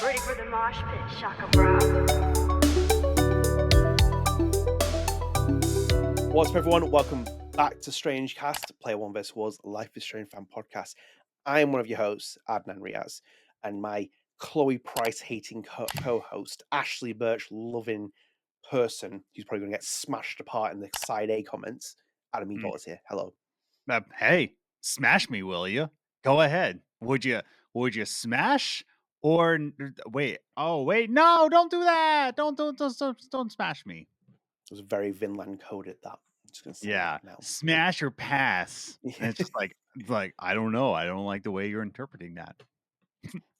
Ready for the mosh pit, Shaka Bra. What's up, everyone? Welcome back to StrangeCast, Player One vs. Was Life is Strange fan podcast. I am one of your hosts, Adnan Riaz, and my Chloe Price hating co-host, Ashley Birch loving person, who's probably going to get smashed apart in the side A comments. Adam Evalt is here. Hello. Hey, smash me, will you? Go ahead. Would you smash or wait? Oh, wait, no! Don't do that! Don't smash me. It was very Vinland coded. That I'm just going to say Yeah, that now. smash or pass. Yeah. And it's just like I don't know. I don't like the way you're interpreting that.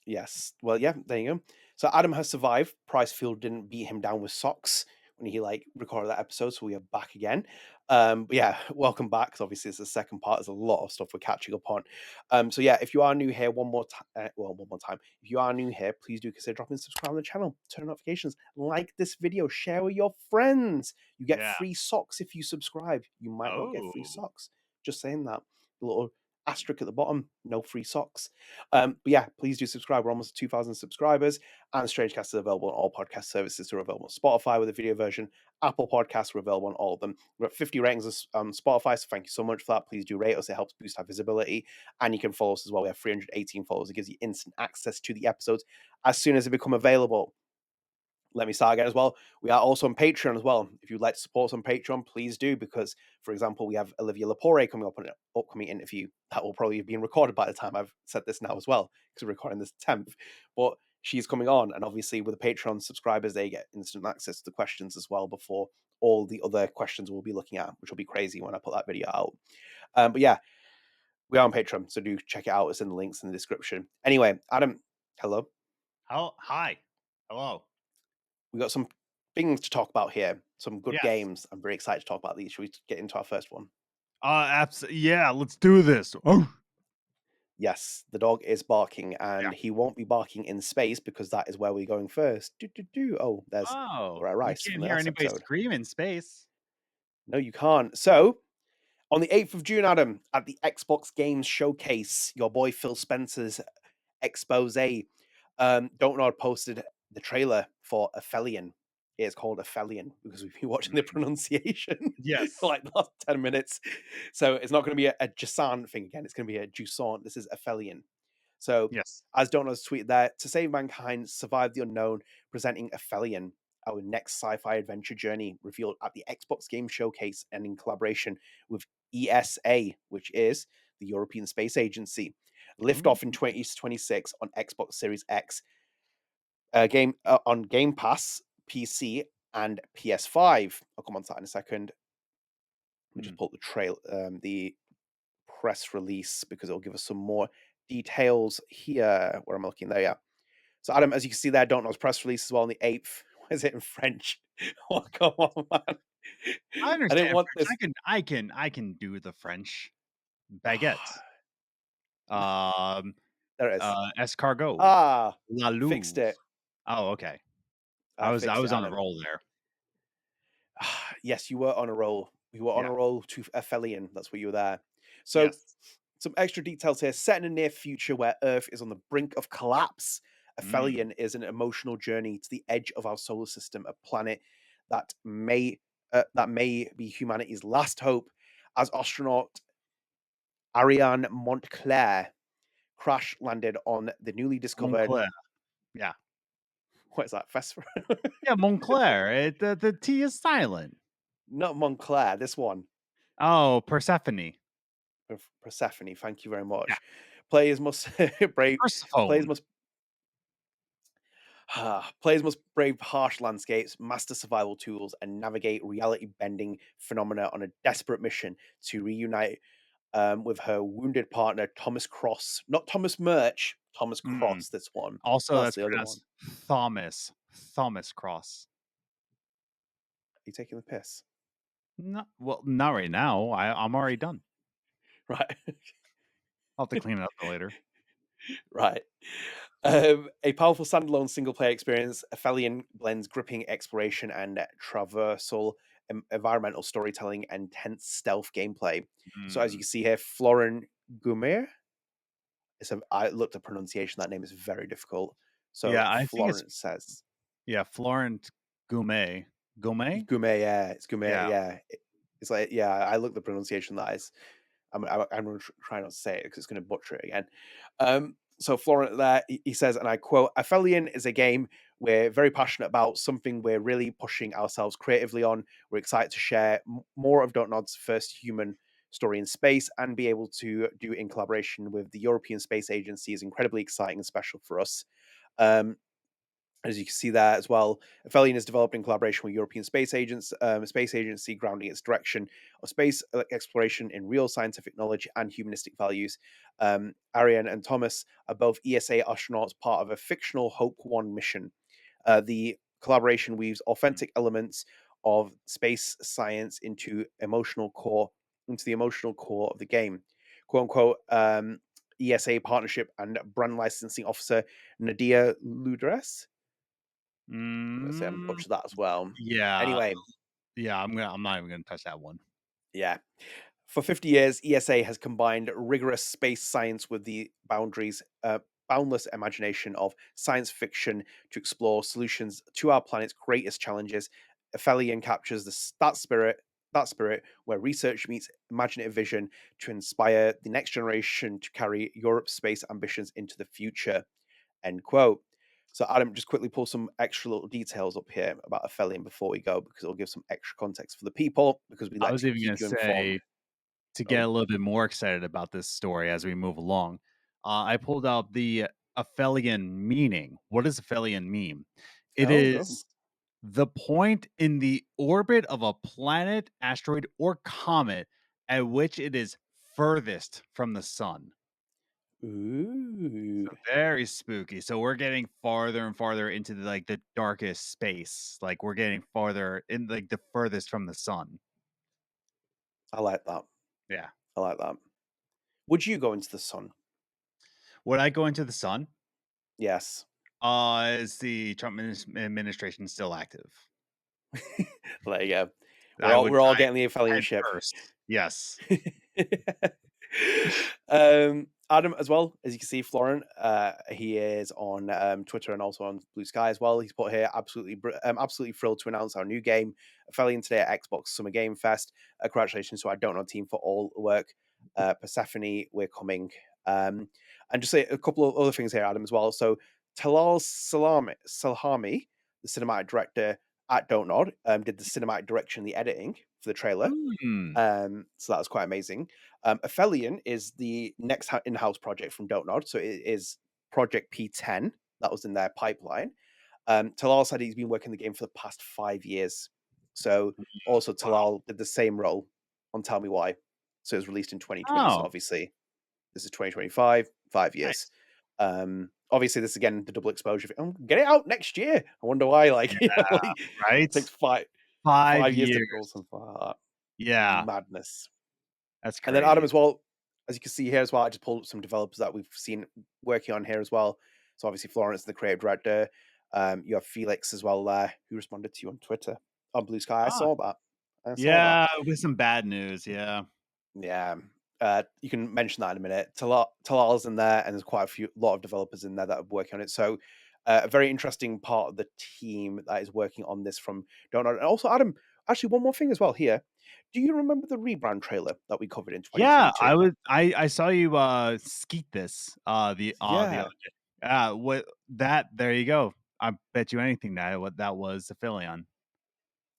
Yes. Well, yeah, there you go. So Adam has survived. Pricefield didn't beat him down with socks when he recorded that episode, so we are back again. But yeah, welcome back, because obviously it's the second part. There's a lot of stuff we're catching up on. So yeah, if you are new here, one more time. If you are new here, please do consider dropping subscribe on the channel, turn on notifications, like this video, share with your friends. You get free socks if you subscribe. You might not get free socks. Just saying that. A little asterisk at the bottom, no free socks. But yeah, please do subscribe. We're almost 2,000 subscribers, and StrangeCast is available on all podcast services. We're available on Spotify with a video version, Apple Podcasts, we're available on all of them. We're at 50 ratings on Spotify, so thank you so much for that. Please do rate us. It helps boost our visibility, and you can follow us as well. We have 318 followers. It gives you instant access to the episodes as soon as they become available. Let me start again as well. We are also on Patreon as well. If you'd like to support us on Patreon, please do, because, for example, we have Olivia Lepore coming up on an upcoming interview that will probably have been recorded by the time I've said this now as well, because we're recording this 10th. But she's coming on, and obviously with the Patreon subscribers, they get instant access to the questions as well before all the other questions we'll be looking at, which will be crazy when I put that video out. But yeah, we are on Patreon, so do check it out. It's in the links in the description. Anyway, Adam, hello. Hi. Hello. We got some things to talk about here. Some good Yes. games. I'm very excited to talk about these. Should we get into our first one? Yeah, let's do this. Oh. Yes, the dog is barking, and he won't be barking in space, because that is where we're going first. Oh, there's Rice. You can't hear anybody scream in space. No, you can't. So, on the 8th of June, Adam, at the Xbox Games Showcase, your boy Phil Spencer's expose, Don't Know posted the trailer for Aphelion. It's called Aphelion because we've been watching the pronunciation for like the last 10 minutes. So it's not going to be a Jusant thing again. It's going to be a Jusant. This is Aphelion. So, as Don't Know's tweeted there, to save mankind, survive the unknown, presenting Aphelion, our next sci-fi adventure journey, revealed at the Xbox Game Showcase and in collaboration with ESA, which is the European Space Agency. Lift off in 2026 on Xbox Series X, game on Game Pass, PC, and PS5. I'll come on to that in a second. Let me just pull the press release, because it'll give us some more details here. Where am I looking there? Yeah. So, Adam, as you can see there, Don't Know's press release as well on the 8th. Why is it in French? Oh, come on, man. I understand. I didn't want this. I can do the French. Baguette. There it is. Escargot. La Louve. Fixed it. Oh, okay. I was on a roll there. Yes, you were on a roll. You were on a roll to Aphelion. That's where you were there. So, some extra details here. Set in a near future where Earth is on the brink of collapse, Aphelion is an emotional journey to the edge of our solar system, a planet that may be humanity's last hope, as astronaut Ariane Montclair crash landed on the newly discovered. Montclair. Yeah. What is that? Phosphor? Yeah, Montclair. The T is silent. Not Montclair. This one. Oh, Persephone. Persephone. Thank you very much. Yeah. Players must brave. Players must brave harsh landscapes, master survival tools, and navigate reality-bending phenomena on a desperate mission to reunite with her wounded partner, Thomas Cross. Not Thomas Murch, Thomas Cross, this one. Also, that's the other one. Thomas Cross. Are you taking the piss? No, well, not right now. I'm already done. Right. I'll have to clean it up later. Right. A powerful standalone single-player experience, Aphelion blends gripping exploration and traversal, environmental storytelling, and tense stealth gameplay. So as you can see here, Florent Guillaume. I looked at pronunciation. That name is very difficult. So Yeah, I think it's Florent says Florent Guillaume. Guillaume? Gume, yeah, it's Gume, Yeah. yeah. It's like, yeah, I looked the pronunciation that is. I'm going to try not to say it because it's going to butcher it again. So Florent there, he says, and I quote, Aphelion is a game we're very passionate about, something we're really pushing ourselves creatively on. We're excited to share more of Nod's first human story in space and be able to do in collaboration with the European Space Agency is incredibly exciting and special for us. Um, as you can see there as well, Aphelion is developed in collaboration with European Space Agency, grounding its direction of space exploration in real scientific knowledge and humanistic values. Ariane and Thomas are both ESA astronauts, part of a fictional Hope 1 mission. The collaboration weaves authentic elements of space science into the emotional core of the game. "Quote unquote," ESA partnership and brand licensing officer Nadia Ludres. I'm gonna say I'm Mm, butcher that as well. yeah. Anyway, Yeah, I'm not even gonna touch that one. yeah. For 50 years, ESA has combined rigorous space science with the boundless imagination of science fiction to explore solutions to our planet's greatest challenges. Aphelion captures that spirit where research meets imaginative vision to inspire the next generation to carry Europe's space ambitions into the future. End quote. So, Adam, just quickly pull some extra little details up here about Aphelion before we go, because it'll give some extra context for the people, because we I like was to even keep gonna you informed. say to get Oh, a little bit more excited about this story as we move along. I pulled out the Aphelion meaning. What does Aphelion mean? It go. is the point in the orbit of a planet, asteroid, or comet at which it is furthest from the sun. Ooh, So very spooky. So we're getting farther and farther into the darkest space. Like we're getting farther in like the furthest from the sun. I like that. Yeah. I like that. Would you go into the sun? Would I go into the sun? Yes. Is the Trump administration still active? There you go. We're I all would we're all dive getting the Aphelion head ship. first. Yes. Adam, as well as you can see, Florent, he is on Twitter and also on Blue Sky as well. He's put here absolutely thrilled to announce our new game, Aphelion, today at Xbox Summer Game Fest. Congratulations to our Don't Know team for all the work. Persephone, we're coming. And just say a couple of other things here, Adam, as well. So Talal Selhami, the cinematic director at Don't Nod, did the cinematic direction, the editing for the trailer. Hmm. So that was quite amazing. Aphelion is the next in-house project from Don't Nod. So it is Project P10 that was in their pipeline. Talal said he's been working the game for the past 5 years. So also Wow. Talal did the same role on Tell Me Why. So it was released in 2020. So Oh, obviously this is 2025, 5 years. nice. Obviously this again the double exposure. Get it out next year. I wonder why. Like, Yeah, like right? takes five 5 five years to years. build something like that. Yeah, Madness. that's And then Adam crazy. as well, as you can see here as well, I just pulled up some developers that we've seen working on here as well. So obviously Florence, the creative director. You have Felix as well there, who responded to you on Twitter on Blue Sky. I Ah, saw that. I saw that. yeah, with some bad news, yeah. Yeah. You can mention that in a minute. Talal's in there, and there's quite lot of developers in there that are working on it. So a very interesting part of the team that is working on this from Don't Know. And also, Adam, actually, one more thing as well here. Do you remember the rebrand trailer that we covered in Yeah, 2022? I saw you skeet this the Yeah. other day. What that there you go. I bet you anything that what that was Aphelion.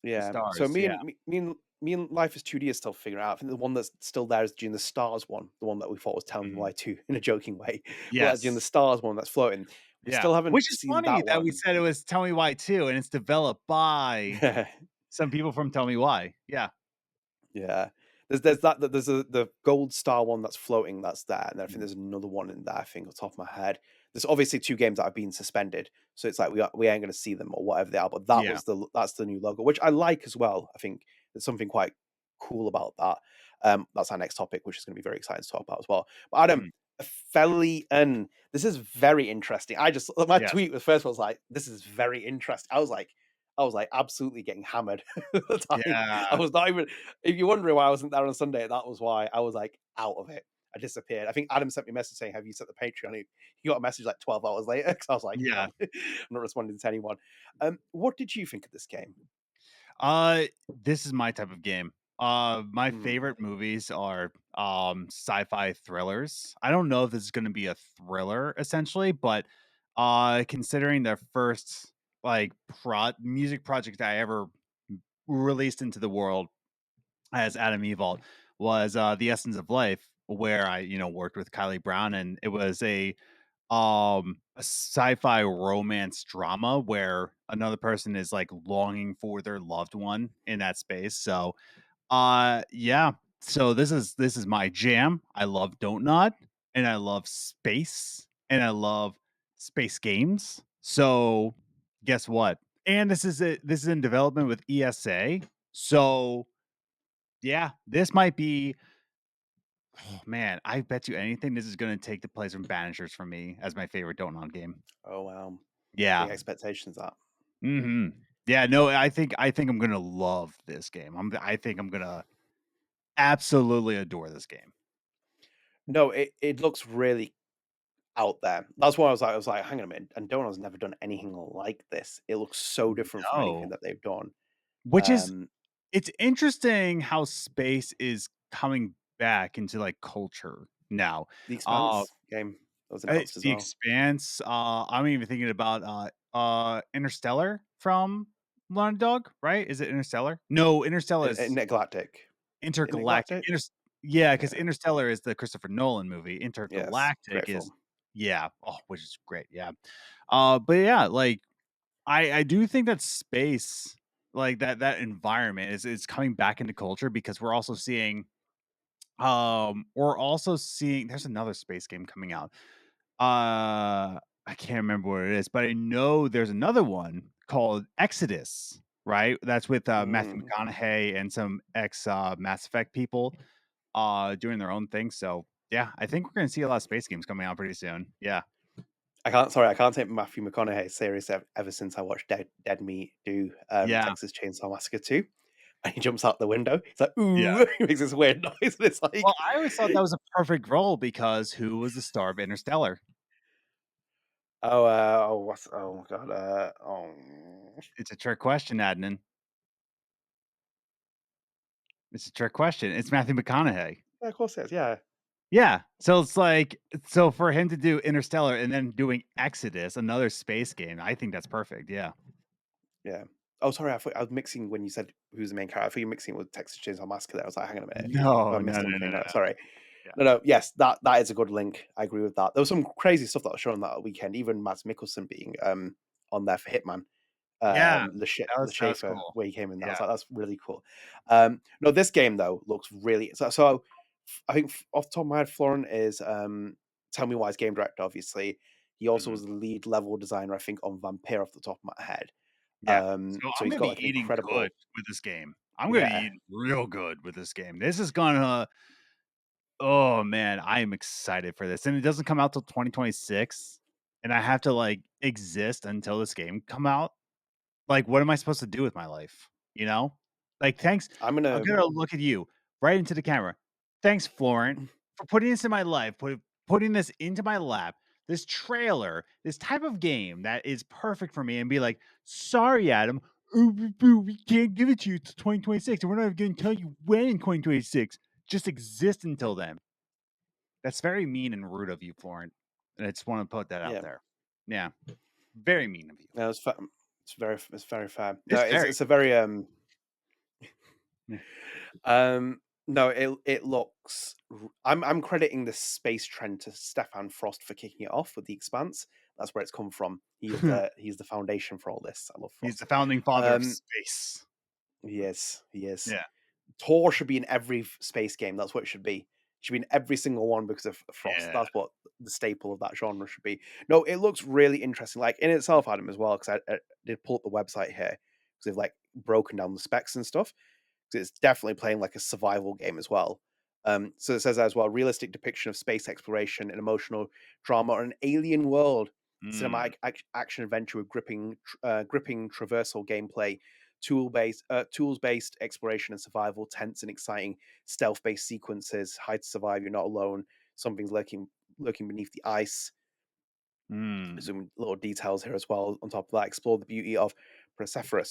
The Yeah. So stars, me yeah. and me and Life is 2D is still figuring out. I think the one that's still there is June the Stars one, the one that we thought was Tell Me Mhm. Why 2 in a joking way. But that's June the Yes. Stars one that's floating. We Yeah. still haven't Which is seen funny that that we one. said it was Tell Me Why too, and it's developed by some people from Tell Me Why. Yeah. Yeah. There's the gold star one that's floating that's there, and then I think Mhm. there's another one in there, I think, off the top of my head. There's obviously two games that have been suspended, so it's like we ain't gonna see them or whatever they are, but Yeah. that's the new logo, which I like as well. I think there's something quite cool about that. That's our next topic, which is gonna be very exciting to talk about as well. But Adam, Mhm. Aphelion, this is very interesting. My Yes. tweet was first was like, this is very interesting. I was like absolutely getting hammered at the time. I Yeah. was not even if you're wondering why I wasn't there on Sunday, that was why I was like out of it. I disappeared. I think Adam sent me a message saying, "Have you set the Patreon?" He got a message like 12 hours later because I was like, Yeah. "No, I'm not responding to anyone." What did you think of this game? Uh, this is my type of game. My Mm, favorite movies are sci-fi thrillers. I don't know if this is going to be a thriller essentially, but considering the first like music project I ever released into the world as Adam Evalt was The Essence of Life, where I, worked with Kylie Brown, and it was a sci-fi romance drama where another person is like longing for their loved one in that space. So yeah. So this is my jam. I love Don't Nod, and I love space, and I love space games. So guess what? And this is in development with ESA. So yeah, this might be, oh man, I bet you anything this is gonna take the place from Banishers for me as my favorite Don't Nod game. oh wow, big Yeah. expectations. That Mhm. Yeah, no, I think I'm gonna love this game. I think I'm gonna absolutely adore this game. no, it looks really out there. That's why I was like, hang on a minute, and Donald's never done anything like this. It looks so different from anything No. that they've done. Which is Um, it's interesting how space is coming back into like culture now. the Uh Expanse game that was announced as the well. Expanse, I'm even thinking about Interstellar from Naughty Dog, right? Is it Interstellar? No, Interstellar is Intergalactic, Intergalactic. Intergalactic. Yeah, because Yeah, Interstellar is the Christopher Nolan movie. yes, Intergalactic great is, film. yeah, oh, which is great. Yeah. But yeah, like I do think that space, like that environment is coming back into culture because we're also seeing there's another space game coming out. I can't remember what it is, but I know there's another one called Exodus, right? That's with Matthew Mm. McConaughey and some ex Mass Effect people doing their own thing. So yeah, I think we're gonna see a lot of space games coming out pretty soon. Yeah. I can't take Matthew McConaughey serious ever since I watched Dead Meat do Yeah. Texas Chainsaw Massacre 2. And he jumps out the window. It's like, Yeah. ooh, he makes this weird noise. And it's Well, like, I always thought that was a perfect role because who was the star of Interstellar? oh my god, It's a trick question, Adnan. It's a trick question. It's Matthew McConaughey. yeah, of course it is, yeah, Yeah. So it's like, so for him to do Interstellar and then doing Exodus, another space game, I think that's perfect. Yeah. yeah. Oh, sorry, I thought I was mixing when you said who's the main character. I thought you were mixing it with Texas Chainsaw Massacre. There, I was like, hang on a minute, have No, I no, missed no, no, anything? no. No, sorry. Yeah. No, yes, that is a good link. I agree with that. There was some crazy stuff that was shown that weekend. Even Mads Mikkelsen being on there for Hitman. Yeah. Le That was Schaefer cool. where he came in. That Yeah. was like that's really cool. No, this game though looks really I think off the top of my head, Florent is Tell Me Why's game director. Obviously, he also Mhm. was the lead level designer. I think on Vampyr off the top of my head. Yeah. So So I'm he's gonna got be like an eating good incredible with this game. I'm gonna be yeah. eating real good with this game. This is gonna, oh man, I am excited for this. And it doesn't come out till 2026. And I have to like exist until this game come out. Like, what am I supposed to do with my life? You know? Like, thanks. I'm I'm gonna gonna look at you right into the camera. Thanks, Florent, for putting this in my life, putting this into my lap, this trailer, this type of game that is perfect for me, and be like, sorry, Adam. We can't give it to you till 2026, and we're not even going to tell you when in 2026. Just exist until then. That's very mean and rude of you, Florent. And I just want to put that out yeah. there. Yeah, very mean of you. No, it's very fair. No, It's very. it's a very Yeah. Um, no, it looks. I'm crediting the space trend to Stefan Frost for kicking it off with the Expanse. That's where it's come from. He's the foundation for all this. I love He's the Frost. founding father of Um, space. he is. He is. Yeah. Tor should be in every space game. That's what it should be. It should be in every single one because of Frost. Yeah. That's what the staple of that genre should be. No, it looks really interesting. Like in itself, Adam, as well. Because I did pull up the website here because they've like broken down the specs and stuff. It's definitely playing like a survival game as well. So it says as well, realistic depiction of space exploration and emotional drama on an alien world, Mm. cinematic action adventure with gripping traversal gameplay, tools based exploration and survival, tense and exciting stealth based sequences, hide to survive, you're not alone, something's lurking beneath the ice. Mm. Some little details here as well. On top of that, explore the beauty of Persephone.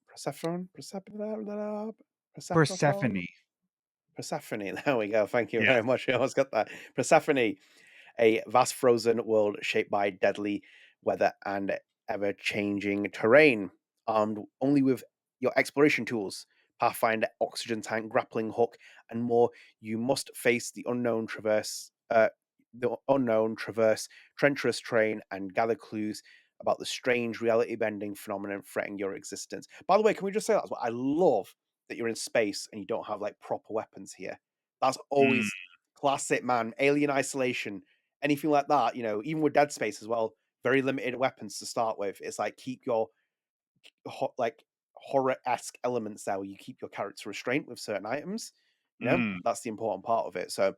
Persephone. Persephone. Persephone. There we go. Thank you Yes. very much. I almost got that. Persephone, a vast frozen world shaped by deadly weather and ever-changing terrain. Armed only with your exploration tools, pathfinder, oxygen tank, grappling hook, and more, you must face traverse treacherous terrain, and gather clues about the strange reality-bending phenomenon threatening your existence. By the way, can we just say that's what I love, that you're in space and you don't have like proper weapons here. That's Mm. always classic, man. Alien Isolation, anything like that. Even with Dead Space as well, very limited weapons to start with. It's like keep your like horror-esque elements there, where you keep your character restraint with certain items. Mm. That's the important part of it. So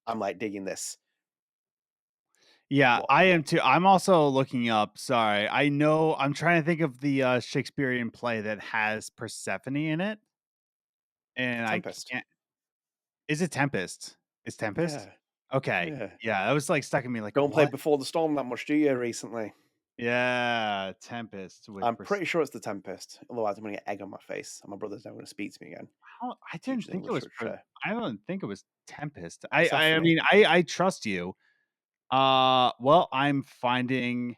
I'm like digging this. Yeah, What? I am too. I'm also looking up. Sorry, I know. I'm trying to think of the Shakespearean play that has Persephone in it, and I Tempest. can't. Is it Tempest? Is Tempest? Yeah, Okay. yeah. Yeah, that was like stuck in me. Like Don't play what? Before the Storm that much, do you? Recently, Yeah, Tempest with I'm pretty sure it's the Tempest. Otherwise, I'm gonna get egg on my face, and my brother's never gonna speak to me again. I didn't Teaches think it English was. literature. I don't think it was Tempest. I Persephone. mean, I trust you. Well, I'm finding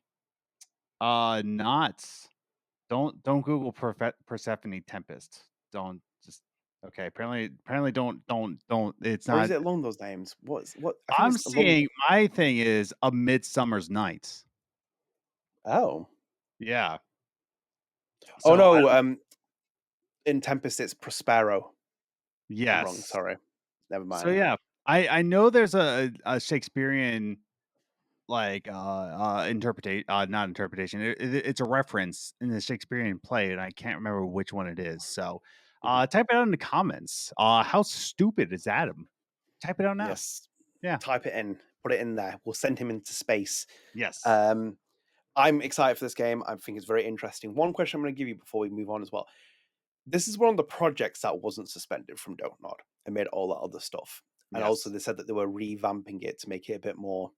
not. Don't Google Persephone Tempest. Don't just okay. Apparently don't. It's Or is not. it along those names? What? I think I'm it's along. seeing my thing is A Midsummer's Night. Oh. Yeah. Oh So I no. don't. In Tempest, it's Prospero. I'm wrong. Yes. Sorry. Never So mind. yeah, I know there's a Shakespearean like interpretate not interpretation. It's a reference in the Shakespearean play, and I can't remember which one it is. So Mhm. type it out in the comments. How stupid is Adam? Type it out now. Yes. Yeah. Type it in. Put it in there. We'll send him into space. Yes. Um, I'm excited for this game. I think it's very interesting. One question I'm going to give you before we move on as well. This is one of the projects that wasn't suspended from Don't Nod and made all that other stuff. And also, Yes. they said that they were revamping it to make it a bit more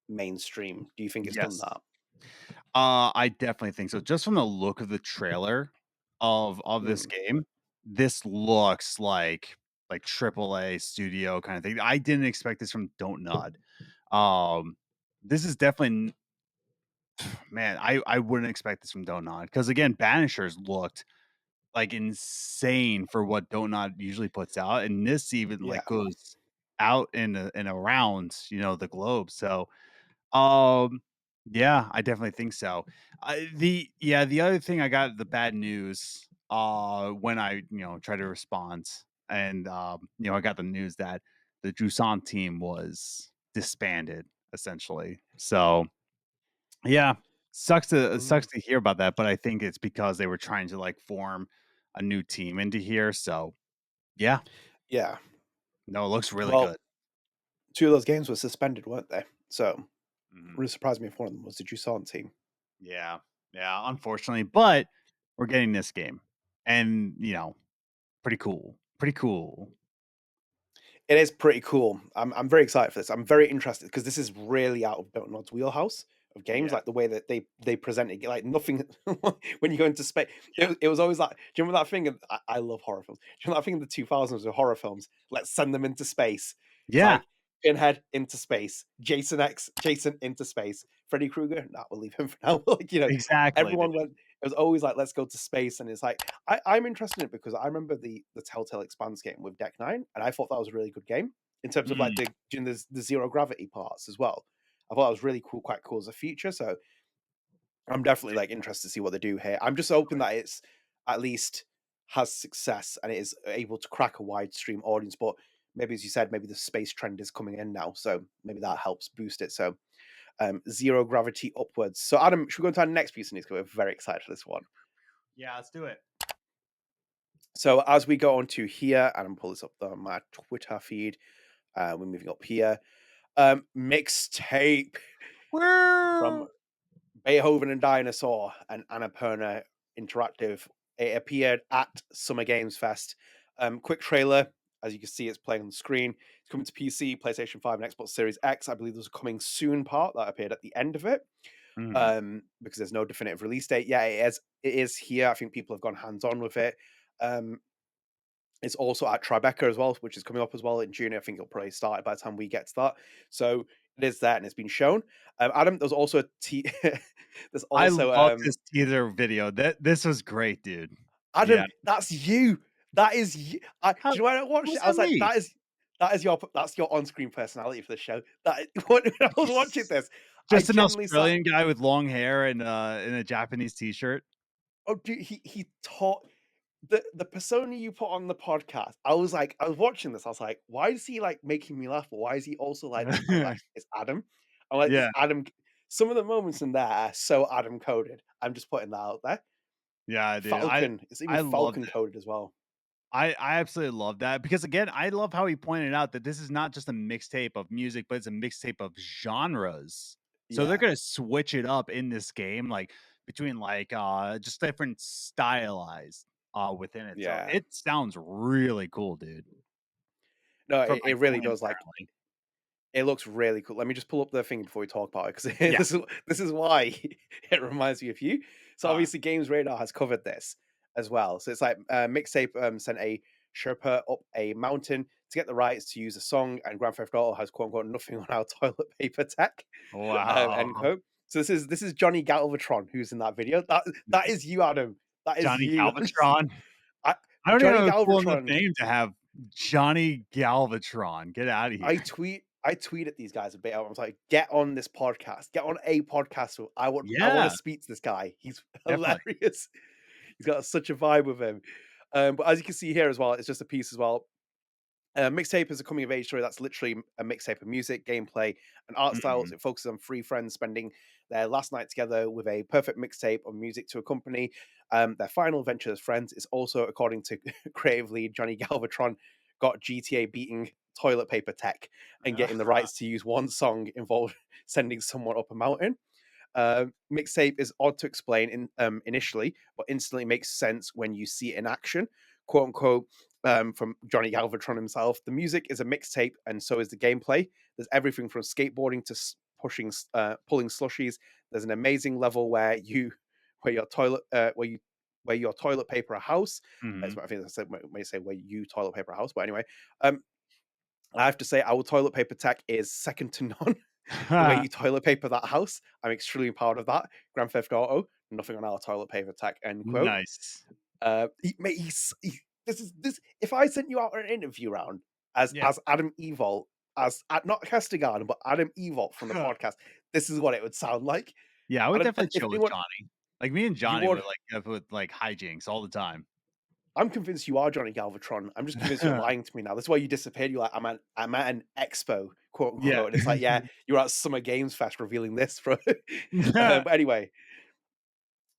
mainstream. Do you think it's done Yes. that? I definitely think so. Just from the look of the trailer of this Mm, game, this looks like AAA studio kind of thing. I didn't expect this from Don't Nod. This is definitely man, I wouldn't expect this from Don't Nod because again, Banishers looked like insane for what Don't Nod usually puts out, and this even yeah. like goes out and around the globe. So um, yeah, I definitely think so. The other thing I got the bad news when I tried to respond and I got the news that the Jusan team was disbanded essentially. So yeah, sucks Mm, to hear about that, but I think it's because they were trying to like form a new team into here. So yeah, yeah. no, it looks really Well, good. two of those games were suspended, weren't they? So it Mhm. wouldn't surprise me if one of them was the Jusan team. Yeah, yeah, unfortunately, but we're getting this game, and pretty cool, pretty cool. It is pretty cool. I'm very excited for this. I'm very interested because this is really out of Don't Nod's wheelhouse of games. Yeah, Like the way that they present it, like nothing. When you go into space, yeah, it was always like. Do you remember that thing? I love horror films. Do you remember that thing in the 2000s with horror films? Let's send them into space. It's yeah, like Pinhead into space, Jason into space, Freddy Krueger. Nah, we'll leave him for now. Like exactly, dude. everyone went. It was always like, let's go to space, and it's like I'm interested in it because I remember the Telltale Expanse game with Deck Nine, and I thought that was a really good game in terms of like Mm, the zero gravity parts as well. I thought that was really cool, quite cool as a feature. So I'm definitely like interested to see what they do here. I'm just hoping that it's at least has success and it is able to crack a wide stream audience. But maybe, as you said, maybe the space trend is coming in now, so maybe that helps boost it. So zero gravity upwards. So Adam, should we go into our next piece of news? 'Cause we're very excited for this one. yeah, let's do it. So as we go on to here, and I'm pulling this up on my Twitter feed, we're moving up here. Mixtape from Woo! Beethoven and Dinosaur and Annapurna Interactive. It appeared at Summer Games Fest. Quick trailer. As you can see, it's playing on the screen. It's coming to PC, PlayStation 5, and Xbox Series X. I believe there's a coming soon part that appeared at the end of it. Because there's no definitive release date. Yeah, it is here. I think people have gone hands-on with it. It's also at Tribeca as well, which is coming up as well in June. I think it'll probably start by the time we get to that. So it is there and it's been shown. Adam, there's also there's I also love this teaser video. This was great, dude. Adam, Yeah. that's you. That is you. Do you know when I watched it? I was like, me? that's your on-screen personality for the show. When I was watching this, Just I an genuinely Australian guy with long hair and in a Japanese t-shirt. Oh, dude, he taught the persona you put on the podcast. I was watching this. I was like, why is he like making me laugh? Or why is he also like this? I was like, it's Adam. I'm like, Yeah. it's Adam. Some of the moments in there are so Adam coded. I'm just putting that out there. Yeah, dude. Falcon. It's I even loved Falcon it. code as well. I absolutely love that because again, I love how he pointed out that this is not just a mixtape of music, but it's a mixtape of genres. So they're Yeah. gonna switch it up in this game, like between like just different stylized within it. Yeah. So it sounds really cool, dude. No, From it like really Glenn, does. Like, apparently. it looks really cool. Let me just pull up the thing before we talk about it because Yeah. this is why it reminds me of you. So Ah. obviously, GamesRadar has covered this as well. So it's like Mixtape sent a Sherpa up a mountain to get the rights to use a song, and Grand Theft Auto has quote unquote nothing on our toilet paper tech. End Wow. quote. So this is Johnny Galvatron who's in that video. That is you, Adam. That is Johnny you. Galvatron. I, I don't Johnny even have a cool enough Galvatron. name to have Johnny Galvatron. Get out of here. I tweeted these guys a bit. I was like, get on this podcast. Get on a podcast. I want Yeah, to speak to this guy. He's definitely. hilarious. He's got such a vibe with him. But as you can see here as well, it's just a piece as well. Mixtape is a coming of age story that's literally a mixtape of music, gameplay, and art styles. It focuses on three friends spending their last night together with a perfect mixtape of music to accompany their final adventure as friends. It's also, according to creative lead Johnny Galvatron, got GTA beating toilet paper tech and getting the rights to use one song involved sending someone up a mountain. Mixtape is odd to explain initially, but instantly makes sense when you see it in action. Quote unquote, from Johnny Galvatron himself, the music is a mixtape, and so is the gameplay. There's everything from skateboarding to pulling slushies. There's an amazing level where your toilet paper a house. That's what I think I said. May say where you toilet paper a house, but anyway, I have to say our toilet paper tech is second to none. The way you toilet paper that house, I'm extremely proud of that. Grand Theft Auto, nothing on our toilet paper tech. End quote. Nice. This is. If I sent you out an interview round as Adam Evalt, not Castigan, but Adam Evalt from the podcast, this is what it would sound like. Yeah, I would definitely chill with anyone, Johnny. Like me and Johnny would like have with like hijinks all the time. I'm convinced you are Johnny Galvatron. I'm just convinced you're lying to me now. That's why you disappeared. You're like, I'm at an expo, quote unquote. Yeah. And it's like, yeah, you're at Summer Games Fest revealing this for. But anyway,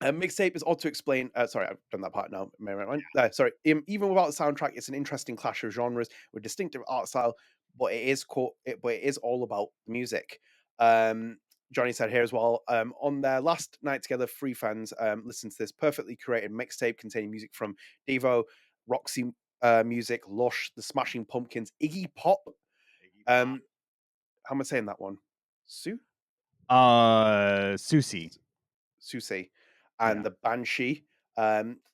Mixtape is odd to explain. Sorry, I've done that part now. Sorry. Even without the soundtrack, it's an interesting clash of genres with distinctive art style, but it is all about music. Johnny said here as well, on their last night together, three fans listened to this perfectly curated mixtape containing music from Devo, Roxy Music, Lush, The Smashing Pumpkins, Iggy Pop. How am I saying that one? Susie. Susie, and the Banshee,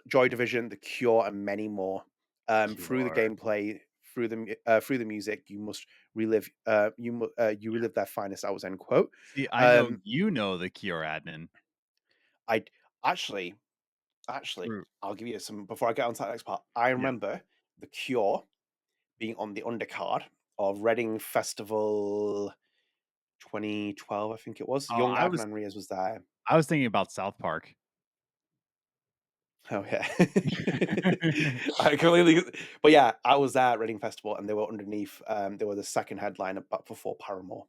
Joy Division, The Cure, and many more. Through the gameplay, through the music, you must relive you relive their finest hours. End quote. See, I know you know the Cure, Adnan. I actually, I'll give you some before I get on to the next part. I remember the Cure being on the undercard of Reading Festival 2012, I think it was. Young Adnan and Riaz was there. I was thinking about South Park. Oh yeah, I completely. But yeah, I was there at Reading Festival, and they were underneath. They were the second headliner, but before Paramore.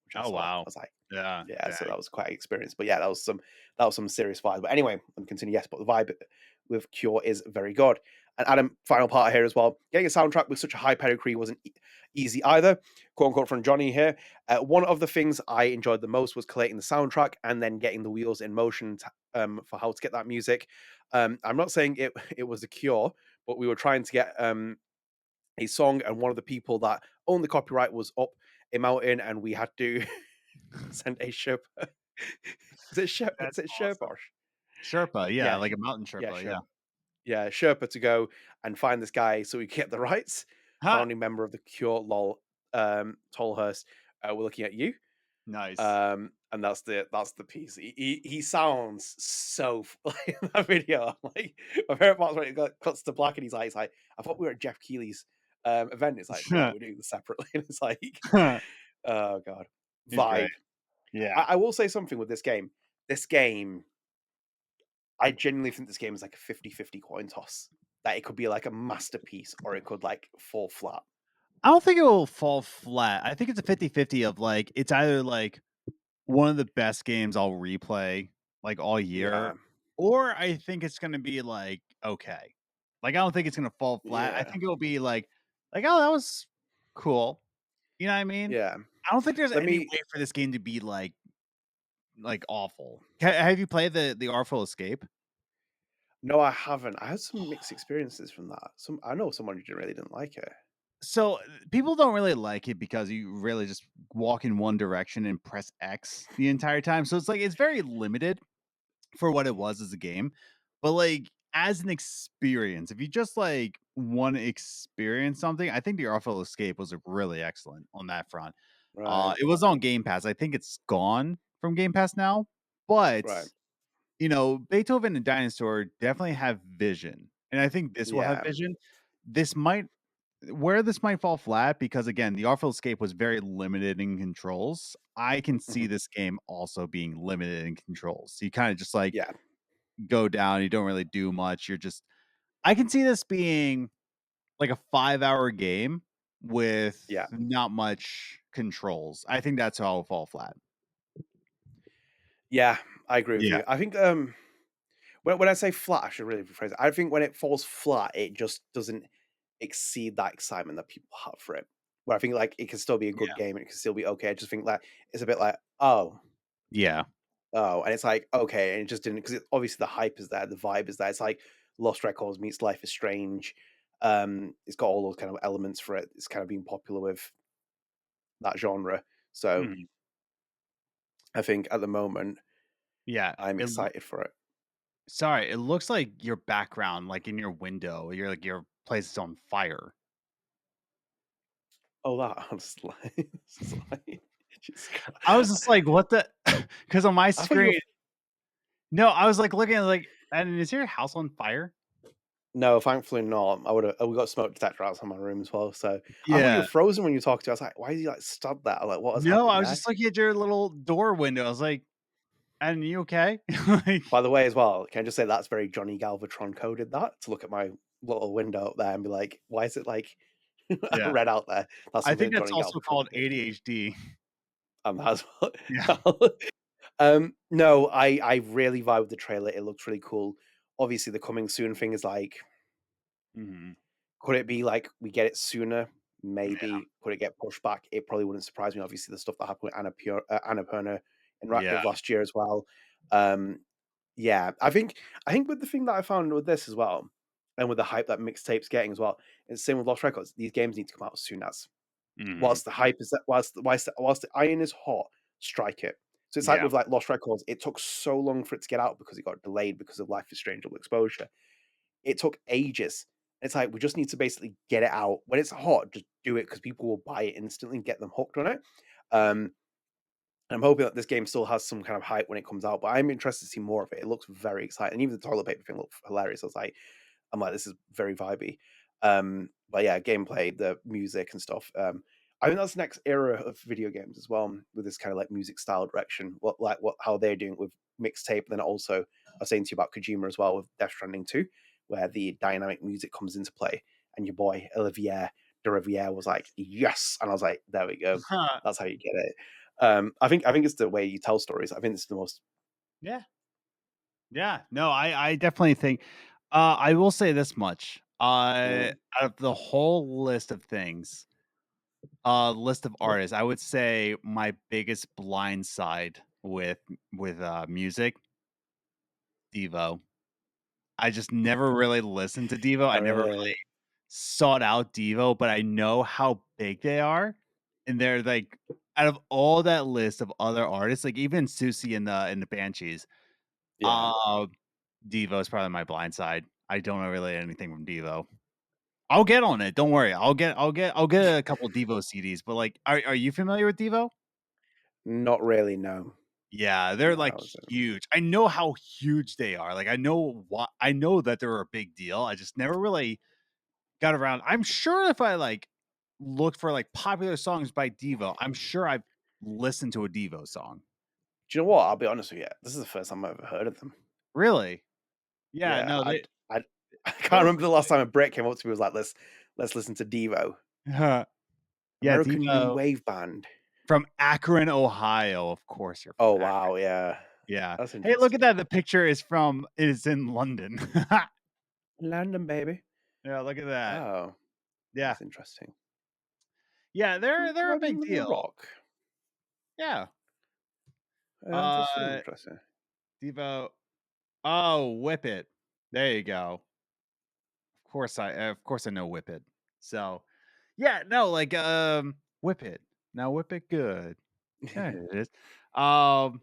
Which I saw. Wow! I was like, yeah. So that was quite an experience. But yeah, that was some serious vibe. But anyway, I'm continue. Yes, but the vibe with Cure is very good. And Adam, final part here as well. Getting a soundtrack with such a high pedigree wasn't easy either. Quote unquote from Johnny here. One of the things I enjoyed the most was collating the soundtrack and then getting the wheels in motion for how to get that music. I'm not saying it was the Cure, but we were trying to get a song, and one of the people that owned the copyright was up a mountain, and we had to send a Sherpa. Is it Sherpa? That's Is it Sherpa? awesome. Sherpa, yeah, Yeah, like a mountain yeah, Sherpa, yeah. Sherpa. Yeah, Sherpa to go and find this guy so we could get the rights. Ha! Founding member of the Cure, lol. Tolhurst, we're looking at you. Nice. And that's the piece. He sounds so like in that video. I'm like, my favorite part's when it cuts to black and he's like, I thought we were at Jeff Keighley's event. It's like, no, we're doing this separately. And it's like, oh god, He's great. vibe. Yeah. I will say something with this game. This game, I genuinely think this game is like a 50-50 coin toss. That it could be like a masterpiece or it could like fall flat. I don't think it will fall flat. I think it's a 50-50 of, like, it's either, like, one of the best games I'll replay, like, all Yeah, year, or I think it's gonna be, like, okay. Like, I don't think it's gonna fall flat. I yeah, think it'll be like, "Oh, that was cool." You know what I mean? yeah. I don't think there's Let any me. way for this game to be, like, awful. Have you played the Artful Escape? No, I haven't. I had some mixed experiences from that. I know someone who really didn't like it. So, people don't really like it because you really just walk in one direction and press X the entire time. So, it's like it's very limited for what it was as a game. But, like, as an experience, if you just, like, wanna experience something, I think The Artful Escape was, like, really excellent on that front. Right, It was on Game Pass. I think it's gone from Game Pass now, but, right. Beethoven and Dinosaur definitely have vision, and I think this will have Yeah. vision. This might where this might fall flat because, again, The Artful Escape was very limited in controls. I can see Mhm. this game also being limited in controls. So you kinda just, like, Yeah, go down, you don't really do much, you're just I can see this being like a 5-hour game with yeah, not much controls. I think that's how it'll fall flat. yeah. I agree with Yeah. you. I think when I say flat, I should really rephrase it. I think when it falls flat, it just doesn't exceed that excitement that people have for it. Where I think like it can still be a good Yeah. game, and it can still be okay. I just think that it's a bit like oh, Yeah. oh, and it's like okay, and it just didn't because obviously the hype is there, the vibe is there. It's like Lost Records meets Life is Strange. It's got all those kind of elements for it. It's kind of being popular with that genre. So Mhm. I think at the moment Yeah. I'm It loo excited for it. Sorry, it looks like your background, like, in your window, your place is on fire. Oh, that I was like, it's like Jesus I was Christ. just like, "What the" because on my I thought you were screen no, I was, like, looking at, like, "And is your house on fire?" no, thankfully not. I would've we got a smoke detector outside my room as well, so I thought you Yeah. were frozen when you talked to. I was like, "Why is he, like, stabbed there?" I'm like, "What has No, I happened was there?" just looking at your little door window. I was like, "And you okay?" Like By the way, as well, can I just say that's very Johnny Galvatron coded that, to look at my little window up there and be like, "Why is it, like, yeah. red out there?" That's I something think that that's Johnny also Galvatron called did. ADHD. That's Yeah. what no, I really vibe with the trailer, it looks really cool. Obviously, the coming soon thing is like Mhm. could it be like we get it sooner? Yeah. Maybe. Could it get pushed back? It probably wouldn't surprise me. Obviously, the stuff that happened with Annapurna Yeah. last year as well. Um, yeah, I think with the thing that I found with this as well, and with the hype that mixtape's getting as well, it's the same with Lost Records. These games need to come out as soon as. Mhm. Whilst the hype is that whilst the iron is hot, strike it. So it's like Yeah. with like Lost Records, it took so long for it to get out because it got delayed because of Life is Strange Double Exposure. It took ages. It's like we just need to basically get it out. When it's hot, just do it because people will buy it instantly and get them hooked on it. Um, and I'm hoping that this game still has some kind of hype when it comes out, but I'm interested to see more of it. It looks very exciting. And even the toilet paper thing looked hilarious. I'm like, this is very vibey. But yeah, gameplay, the music and stuff. I think that's the next era of video games as well, with this kind of like music style direction. What how they're doing it with mixtape. Then also, I was saying to you about Kojima as well with Death Stranding 2, where the dynamic music comes into play, and your boy Olivier de Riviere was like, yes, and I was like, there we go. That's how you get it. I think it's the way you tell stories. I think it's the most. Yeah. Yeah. No, I definitely think I will say this much. Mm, Out of the whole list of things, list of artists, I would say my biggest blind side with music, Devo. I just never really listened to Devo. oh I never really really? sought out Devo, but I know how big they are, and they're like out of all that list of other artists, like even Susie in the Banshees, Yeah. uh, Devo is probably my blind side. I don't know really anything from Devo. I'll get on it. Don't worry. I'll get a couple Devo CDs. But like, are you familiar with Devo? Not really, no. Yeah, they're No, I like wasn't. huge. I know how huge they are. Like, I know that they're a big deal. I just never really got around. I'm sure if I like looked for like popular songs by Devo, I'm sure I've listened to a Devo song. Do you know what? I'll be honest with you. This is the first time I've ever heard of them. Really? Yeah, Yeah, no, I I can't they're remember the last time a Brit came up to me and was like, let's listen to Devo. yeah, American New Devo Wave Band. from Akron, Ohio. Of course you're from Oh Akron. wow, yeah. Yeah. That's Hey, look at interesting. that. The picture is in London. London, baby. Yeah, look at that. Oh, Yeah. that's interesting. Yeah, they're a big Riding the deal. Rock. Yeah. That's really Uh interesting. Devo. Oh, Whip It. There you go. Of course I know Whip It. So, yeah, no, like Whip It. Now whip it good. There it is. Um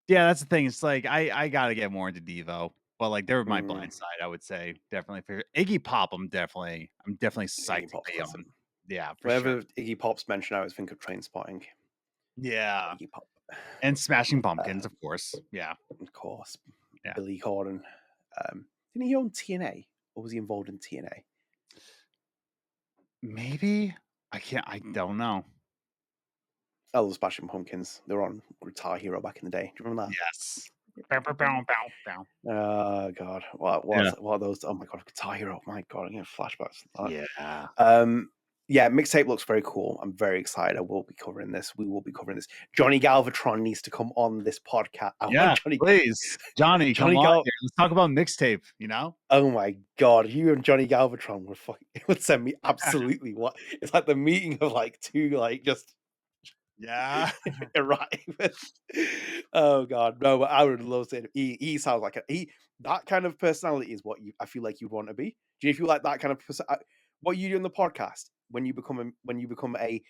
yeah, that's the thing. It's like I got to get more into Devo. But like they're my Mm, blind side, I would say. Definitely for Iggy Pop, I'm definitely Iggy psyched to Pop's be classic. on. Yeah, for sure. Whenever Iggy Pop's mentioned, I always think of Train Spotting. Yeah. Iggy Pop. And Smashing Pumpkins, Uh, of course. Yeah. of course. Yeah. Billy Corgan. Didn't he own TNA? Or was he involved in TNA? Maybe I don't know. Oh, the Smashing Pumpkins. They were on Guitar Hero back in the day. Do you remember that? Yes. Bow, bow, bow, bow, bow. Oh god, Yeah. what are those? Oh my god, Guitar Hero! My god, I'm getting flashbacks. To that. Yeah. Yeah, Mixtape looks very cool. I'm very excited. I will be covering this. We will be covering this. Johnny Galvatron needs to come on this podcast. I want Yeah, Johnny. please. Johnny, come Johnny on Gal. here. Let's talk about Mixtape, you know? Oh my god, you and Johnny Galvatron would fucking it would send me absolutely what? It's like the meeting of like two like just Yeah. arrive. Oh god, no! But I would love to. He sounds like that kind of personality is what I feel like you'd want to be. Do you feel like that kind of what you do in the podcast when you become a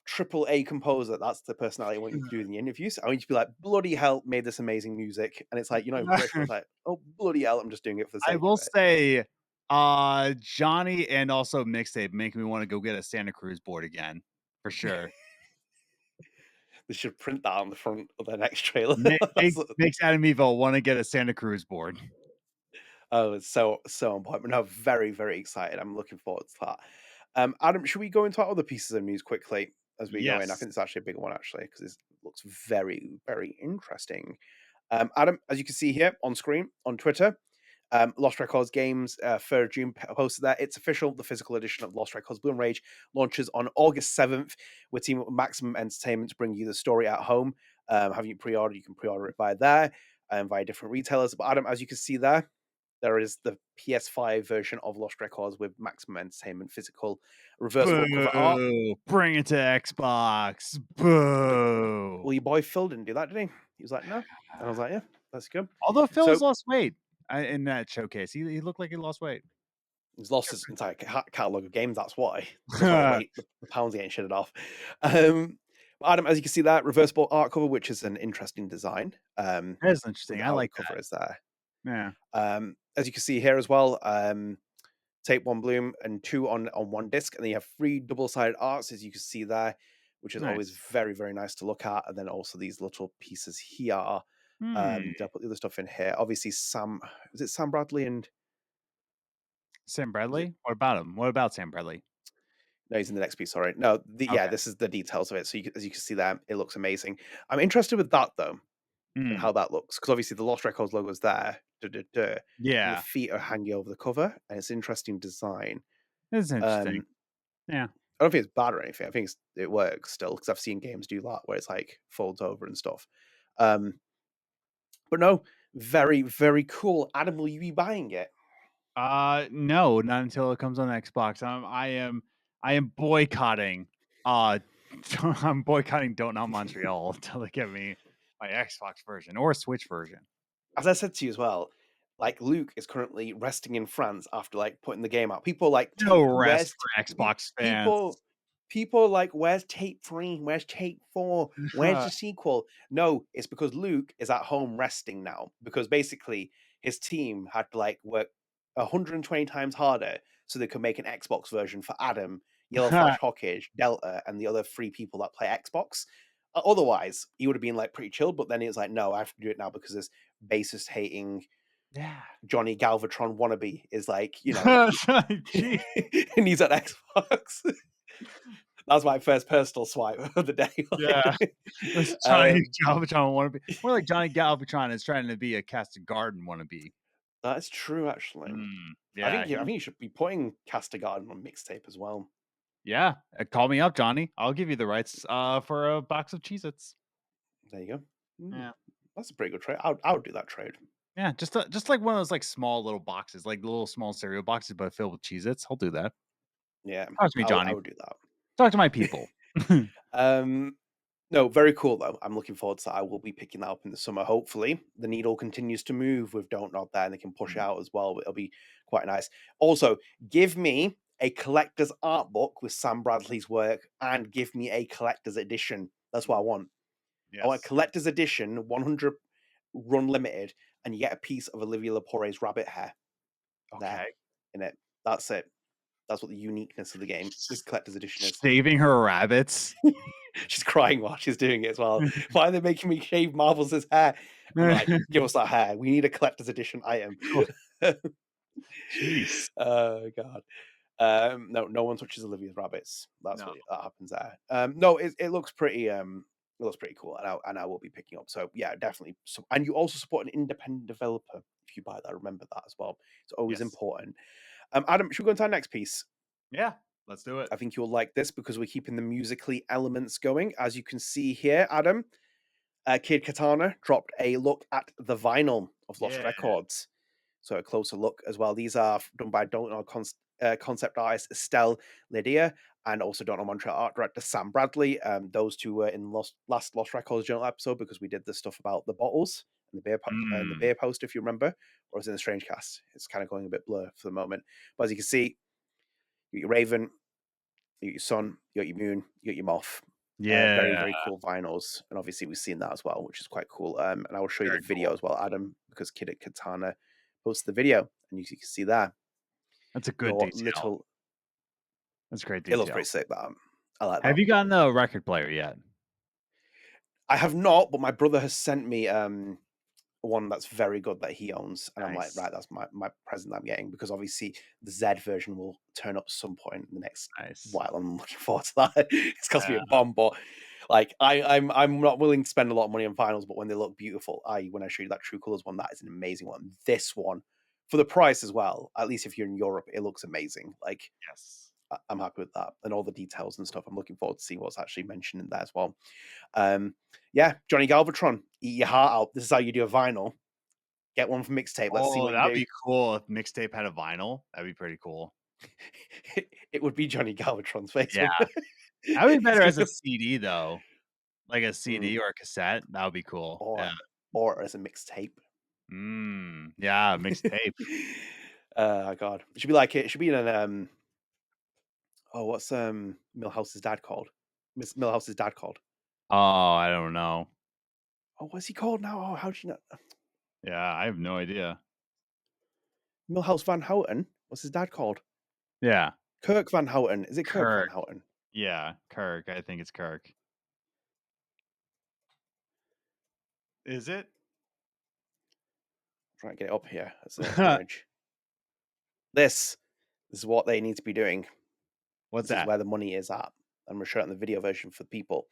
triple A composer? That's the personality I want you to do in the interviews. I want you to be like, bloody hell, made this amazing music, and it's like you're not even British, but it's like, oh bloody hell, I'm just doing it for the I sake will of it. say, Johnny and also Mixtape make me want to go get a Santa Cruz board again, for sure. They should print that on the front of their next trailer. Makes Adam Evil want to get a Santa Cruz board. Oh, it's so on point. But no, very, very excited. I'm looking forward to that. Adam, should we go into our other pieces of news quickly as we go in? I Yes. think it's actually a big one, actually, because it looks very, very interesting. Adam, as you can see here on screen on Twitter, Lost Records Games, 3rd June posted that it's official. The physical edition of Lost Records Bloom Rage launches on August 7th. We're teaming up with Maximum Entertainment to bring you the story at home. Have you pre-ordered? You can pre-order it via there and via different retailers. But Adam, as you can see there is the PS5 version of Lost Records with Maximum Entertainment physical reversible cover art. Boo! Bring it to Xbox. But Boo! well, your boy Phil didn't do that, did he? He was like, no. And I was like, yeah, that's good. Although Phil has So lost weight in that showcase, he looked like he lost weight. he's lost his entire catalog of games. That's why. It's just like the That weight, the pounds getting shitted off. But Adam, as you can see, that reversible art cover, which is an interesting design. is With interesting. I how the like cover that. is there. Yeah. As you can see here as well, tape 1 bloom and 2 on one disc, and then you have 3 double-sided arts, as you can see there, which is always Nice. very, very nice to look at. And then also these little pieces here. Hmm. Did I put the other stuff in here? Obviously, was it Sam Bradley and Sam was it? Bradley? What about him? What about Sam Bradley? No, he's in the next piece. Sorry, no, Okay. this is the details of it. So as you can see there, it looks amazing. I'm interested with that though, and Hmm. how that looks, because obviously the Lost Records logo is there, and the Yeah. feet are hanging over the cover, and it's interesting design. It's interesting. Um, Yeah. I don't think it's bad or anything. I think it works still, because I've seen games do that where it's like folds over and stuff. But no, very, very cool. Adam, will you be buying it? No, not until it comes on Xbox. I am boycotting. I'm boycotting Don't Not Montreal until they give me my Xbox version or Switch version. As I said to you as well, like Luke is currently resting in France after like putting the game out. People like No tape. rest Where's for pe- Xbox fans. people? People like, where's tape 3? Where's tape 4? Where's the sequel? No, it's because Luke is at home resting now because basically his team had to like work 120 times harder so they could make an Xbox version for Adam, YellowFlash, Hawkage, Delta, and the other 3 people that play Xbox. Otherwise, he would have been like pretty chill, but then he was like, no, I have to do it now because this bassist hating Yeah. Johnny Galvatron wannabe is like, Gee. and he's at Xbox. That was my first personal swipe of the day. Yeah. That's Johnny Galvatron wannabe. More like Johnny Galvatron is trying to be a Casted Garden wannabe. That's true, actually. Yeah. I think you should be putting Castigarden on Mixtape as well. Yeah. Call me up, Johnny. I'll give you the rights for a box of Cheez-Its. There you go. Yeah. That's a pretty good trade. I would do that trade. Yeah, just like one of those like small little boxes, like little small cereal boxes, but filled with Cheez-Its. I'll do that. Yeah. Talk to me, Johnny. I would do that. Talk to my people. No, very cool though. I'm looking forward to that. I will be picking that up in the summer. Hopefully, the needle continues to move with Don't Nod there, and they can push it out as well. It'll be quite nice. Also, give me a collector's art book with Sam Bradley's work, and give me a collector's edition. That's what I want. Yes. I want a collector's edition, 100 run limited, and you get a piece of Olivia Lepore's rabbit hair. There in it. That's it. That's what the uniqueness of the game, this collector's edition is. Shaving her rabbits. She's crying while she's doing it as well. Why are they making me shave Marvel's hair? I'm like, give us that hair. We need a collector's edition item. Jeez. Oh god. No one touches Olivia's rabbits. That's what that happens there. No, it looks pretty cool, and I will be picking up. So yeah, definitely. And you also support an independent developer if you buy that. Remember that as well. It's always important. Adam, should we go into our next piece? Yeah, let's do it. I think you'll like this because we're keeping the musically elements going. As you can see here, Adam, Kid Katana dropped a look at the vinyl of Lost Records. So a closer look as well. These are done by Don't Know concept artist Estelle Lydia and also Don't Know Montreal art director Sam Bradley. Those two were in last Lost Records journal episode because we did the stuff about the bottles and the beer poster, if you remember, or was in the StrangeCast. It's kind of going a bit blur for the moment. But as you can see, you got your Raven, you got your Sun, you got your Moon, you got your Moth. Yeah. Very, very cool vinyls. And obviously we've seen that as well, which is quite cool. And I will show you the video as well, Adam, because Kid at Katana posted the video and you can see there. That's a good detail. That's great detail. It looks pretty sick, that. I like that. Have you gotten the record player yet? I have not, but my brother has sent me one that's very good that he owns. And I'm like, right, that's my present I'm getting, because obviously the Z version will turn up some point in the next while. I'm looking forward to that. It's got to be a bomb, but like I'm not willing to spend a lot of money on vinyls, but when they look beautiful, when I show you that True Colors one, that is an amazing one. This one, for the price as well, at least if you're in Europe, it looks amazing. Like, yes, I'm happy with that and all the details and stuff. I'm looking forward to see what's actually mentioned in there as well. Yeah, Johnny Galvatron, eat your heart out. This is how you do a vinyl. Get one from Mixtape. Let's see what you do. That'd be cool if Mixtape had a vinyl. That'd be pretty cool. It would be Johnny Galvatron's face. Yeah, that would be better as a CD though, like a CD or a cassette. That would be cool. Or as a mixtape. Yeah, Mixtape. God, it should be like it should be in an what's Milhouse's dad called? Milhouse's dad called? Oh, I don't know. Oh, what's he called now? Oh, how'd you know? Yeah, I have no idea. Milhouse Van Houten. What's his dad called? Yeah, Kirk Van Houten. Is it Kirk Van Houten? Yeah, Kirk. I think it's Kirk. Is it? I'm trying to get it up here as an image. This is what they need to be doing. What's this that? Is where the money is at. I'm going to show it in the video version for people.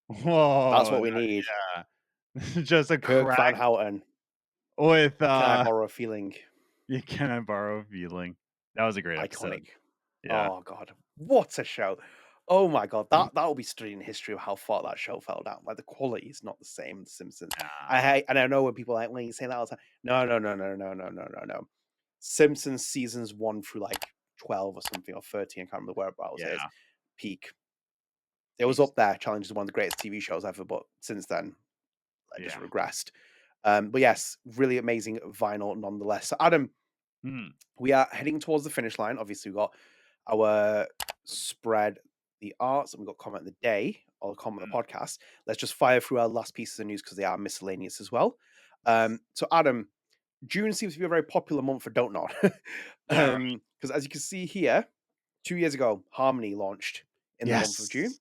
Whoa, that's what we need. Yeah, just a Kirk Van Houten with. Can I borrow a feeling? Yeah, can I borrow a feeling? That was a great episode. Iconic. Yeah. Oh god, what a show! Oh my god, that will be studied in history of how far that show fell down. Like the quality is not the same. The Simpsons. I know when people are like, when you say that all the time. No. Simpsons seasons 1 through like 12 or something, or 13. I can't remember whereabouts it is. Peak. It was up there. Challenge is one of the greatest TV shows ever, but since then, just regressed. But yes, really amazing vinyl nonetheless. So Adam, Mm, we are heading towards the finish line. Obviously, we've got our spread, the arts, and we've got comment of the day or comment of mm. the podcast. Let's just fire through our last pieces of news because they are miscellaneous as well. So Adam, June seems to be a very popular month for Don't Nod. Yeah, right. Because as you can see here, 2 years ago, Harmony launched in the month of June. Yes.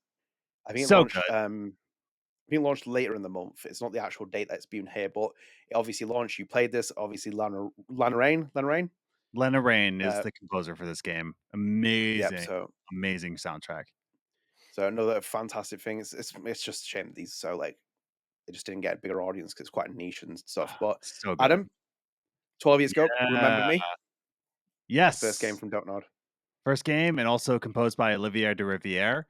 I think it So launched good. being launched later in the month. It's not the actual date that's been here, but it obviously launched. You played this, obviously Lana Rain. Lena Raine is Uh, the composer for this game. yep. Amazing, amazing soundtrack. So another fantastic thing. It's just a shame that these so like they just didn't get a bigger audience because it's quite niche and stuff. But So good. Adam, 12 years ago, remember Yeah. me? First game Yes. from Don't Nod. First game, and also composed by Olivier de Riviere.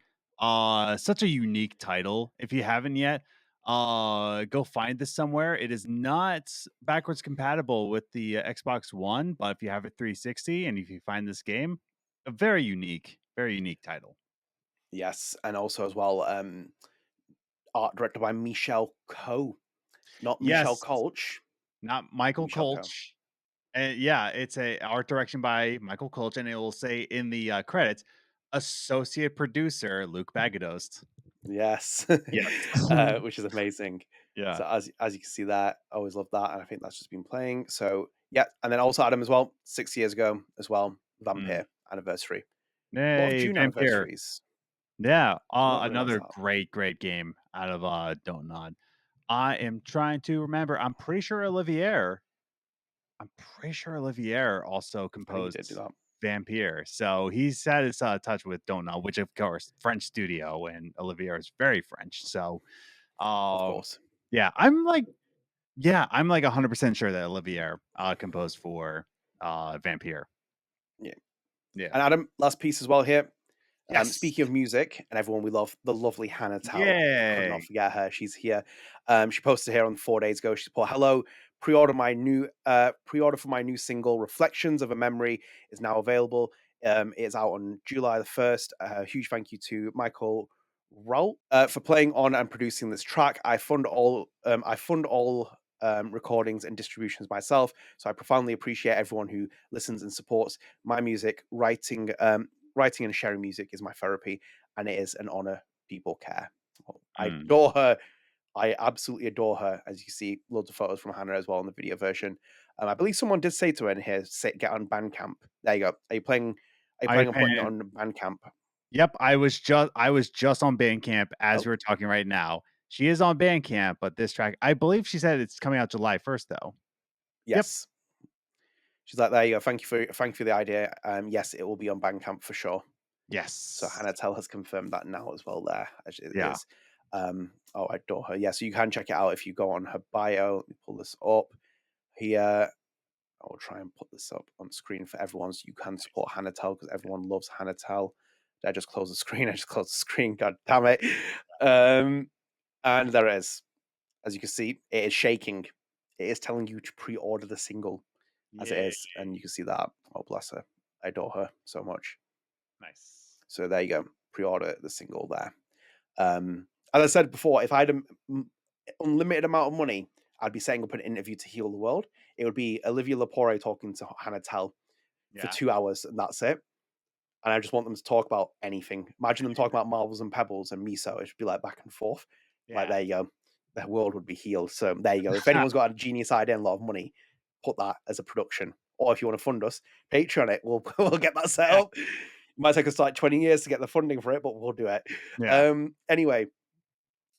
Such a unique title. If you haven't yet, go find this somewhere. It is not backwards compatible with the Xbox One, but if you have a 360 and if you find this game, a very unique title. Yes, and also as well, art directed by Michel Coe, not Michel Yes, Colch, not Michael Michel Coe. Kolch. Yeah, it's a art direction by Michael Kolch, and it will say in the credits, associate producer Luke Bagadost. Yes, Yes. which is amazing. Yeah. So as you can see that, I always love that, and I think that's just been playing. So yeah, and then also Adam as well, 6 years ago as well, Mm. Vampyr anniversary. A lot of Hey, June Vampyr. anniversaries. Yeah, Not realized another that. great game out of Don't Nod. I am trying to remember. I'm pretty sure Olivier also I think you did do composed that, Vampyr. So he's had his touch with Don't Nod, which of course French studio, and Olivier is very French. So of um, course. I'm like 100% sure that Olivier composed for Vampyr. Yeah. Yeah. And Adam, last piece as well here. Yes. Speaking of music and everyone we love, the lovely Hannah Telle. Could not Yay. forget her. She's here. She posted here on 4 days ago. She put, "Hello, pre-order for my new single, Reflections of a Memory, is now available. It is out on July the 1st. Huge thank you to Michael Raul for playing on and producing this track. I fund all recordings and distributions myself, so I profoundly appreciate everyone who listens and supports my music. Writing and sharing music is my therapy, and it is an honor people care." Well, I Mm. adore her. I absolutely adore her. As you see, loads of photos from Hannah as well in the video version. I believe someone did say to her in here, "Get on Bandcamp." There you go. Are you playing? Are you I planning on putting it on Bandcamp? Yep, I was just on Bandcamp as Oh, we were talking right now. She is on Bandcamp, but this track, I believe she said it's coming out July 1st though. Yep. yes. She's like, "There you go. Thank you for the idea. Yes, it will be on Bandcamp for sure." So Yes. Hannah Telle has confirmed that now as well. There as it Yeah. is. Oh, I adore her. Yeah, so you can check it out if you go on her bio. Let me pull this up here. I'll try and put this up on screen for everyone so you can support Hannah Telle because everyone loves Hannah Telle. Did I just close the screen? I just closed the screen. God damn it. And there it is. As you can see, it is shaking. It is telling you to pre-order the single as it Yeah. is. And you can see that. Oh, bless her. I adore her so much. Nice. So there you go. Pre-order the single there. As I said before, if I had an unlimited amount of money, I'd be setting up an interview to heal the world. It would be Olivia Lepore talking to Hannah Telle for Yeah. 2 hours, and that's it. And I just want them to talk about anything. Imagine them talking about marbles and pebbles and miso. It should be like back and forth. Like, Yeah. there you go. The world would be healed. So there you go. If anyone's got a genius idea and a lot of money, put that as a production. Or if you want to fund us, Patreon it. We'll get that set Yeah. up. It might take us like 20 years to get the funding for it, but we'll do it. Yeah. Anyway,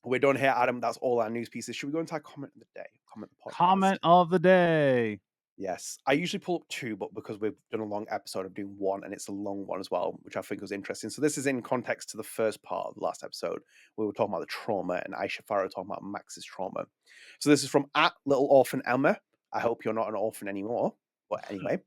we're done here, Adam. That's all our news pieces. Should we go into our comment of the day? Comment the podcast. Comment of the day. Yes. I usually pull up two, but because we've done a long episode, I'm doing one, and it's a long one as well, which I think was interesting. So this is in context to the first part of the last episode. We were talking about the trauma, and Aisha Farrow talking about Max's trauma. So this is from @LittleOrphanEmma. I hope you're not an orphan anymore. But anyway,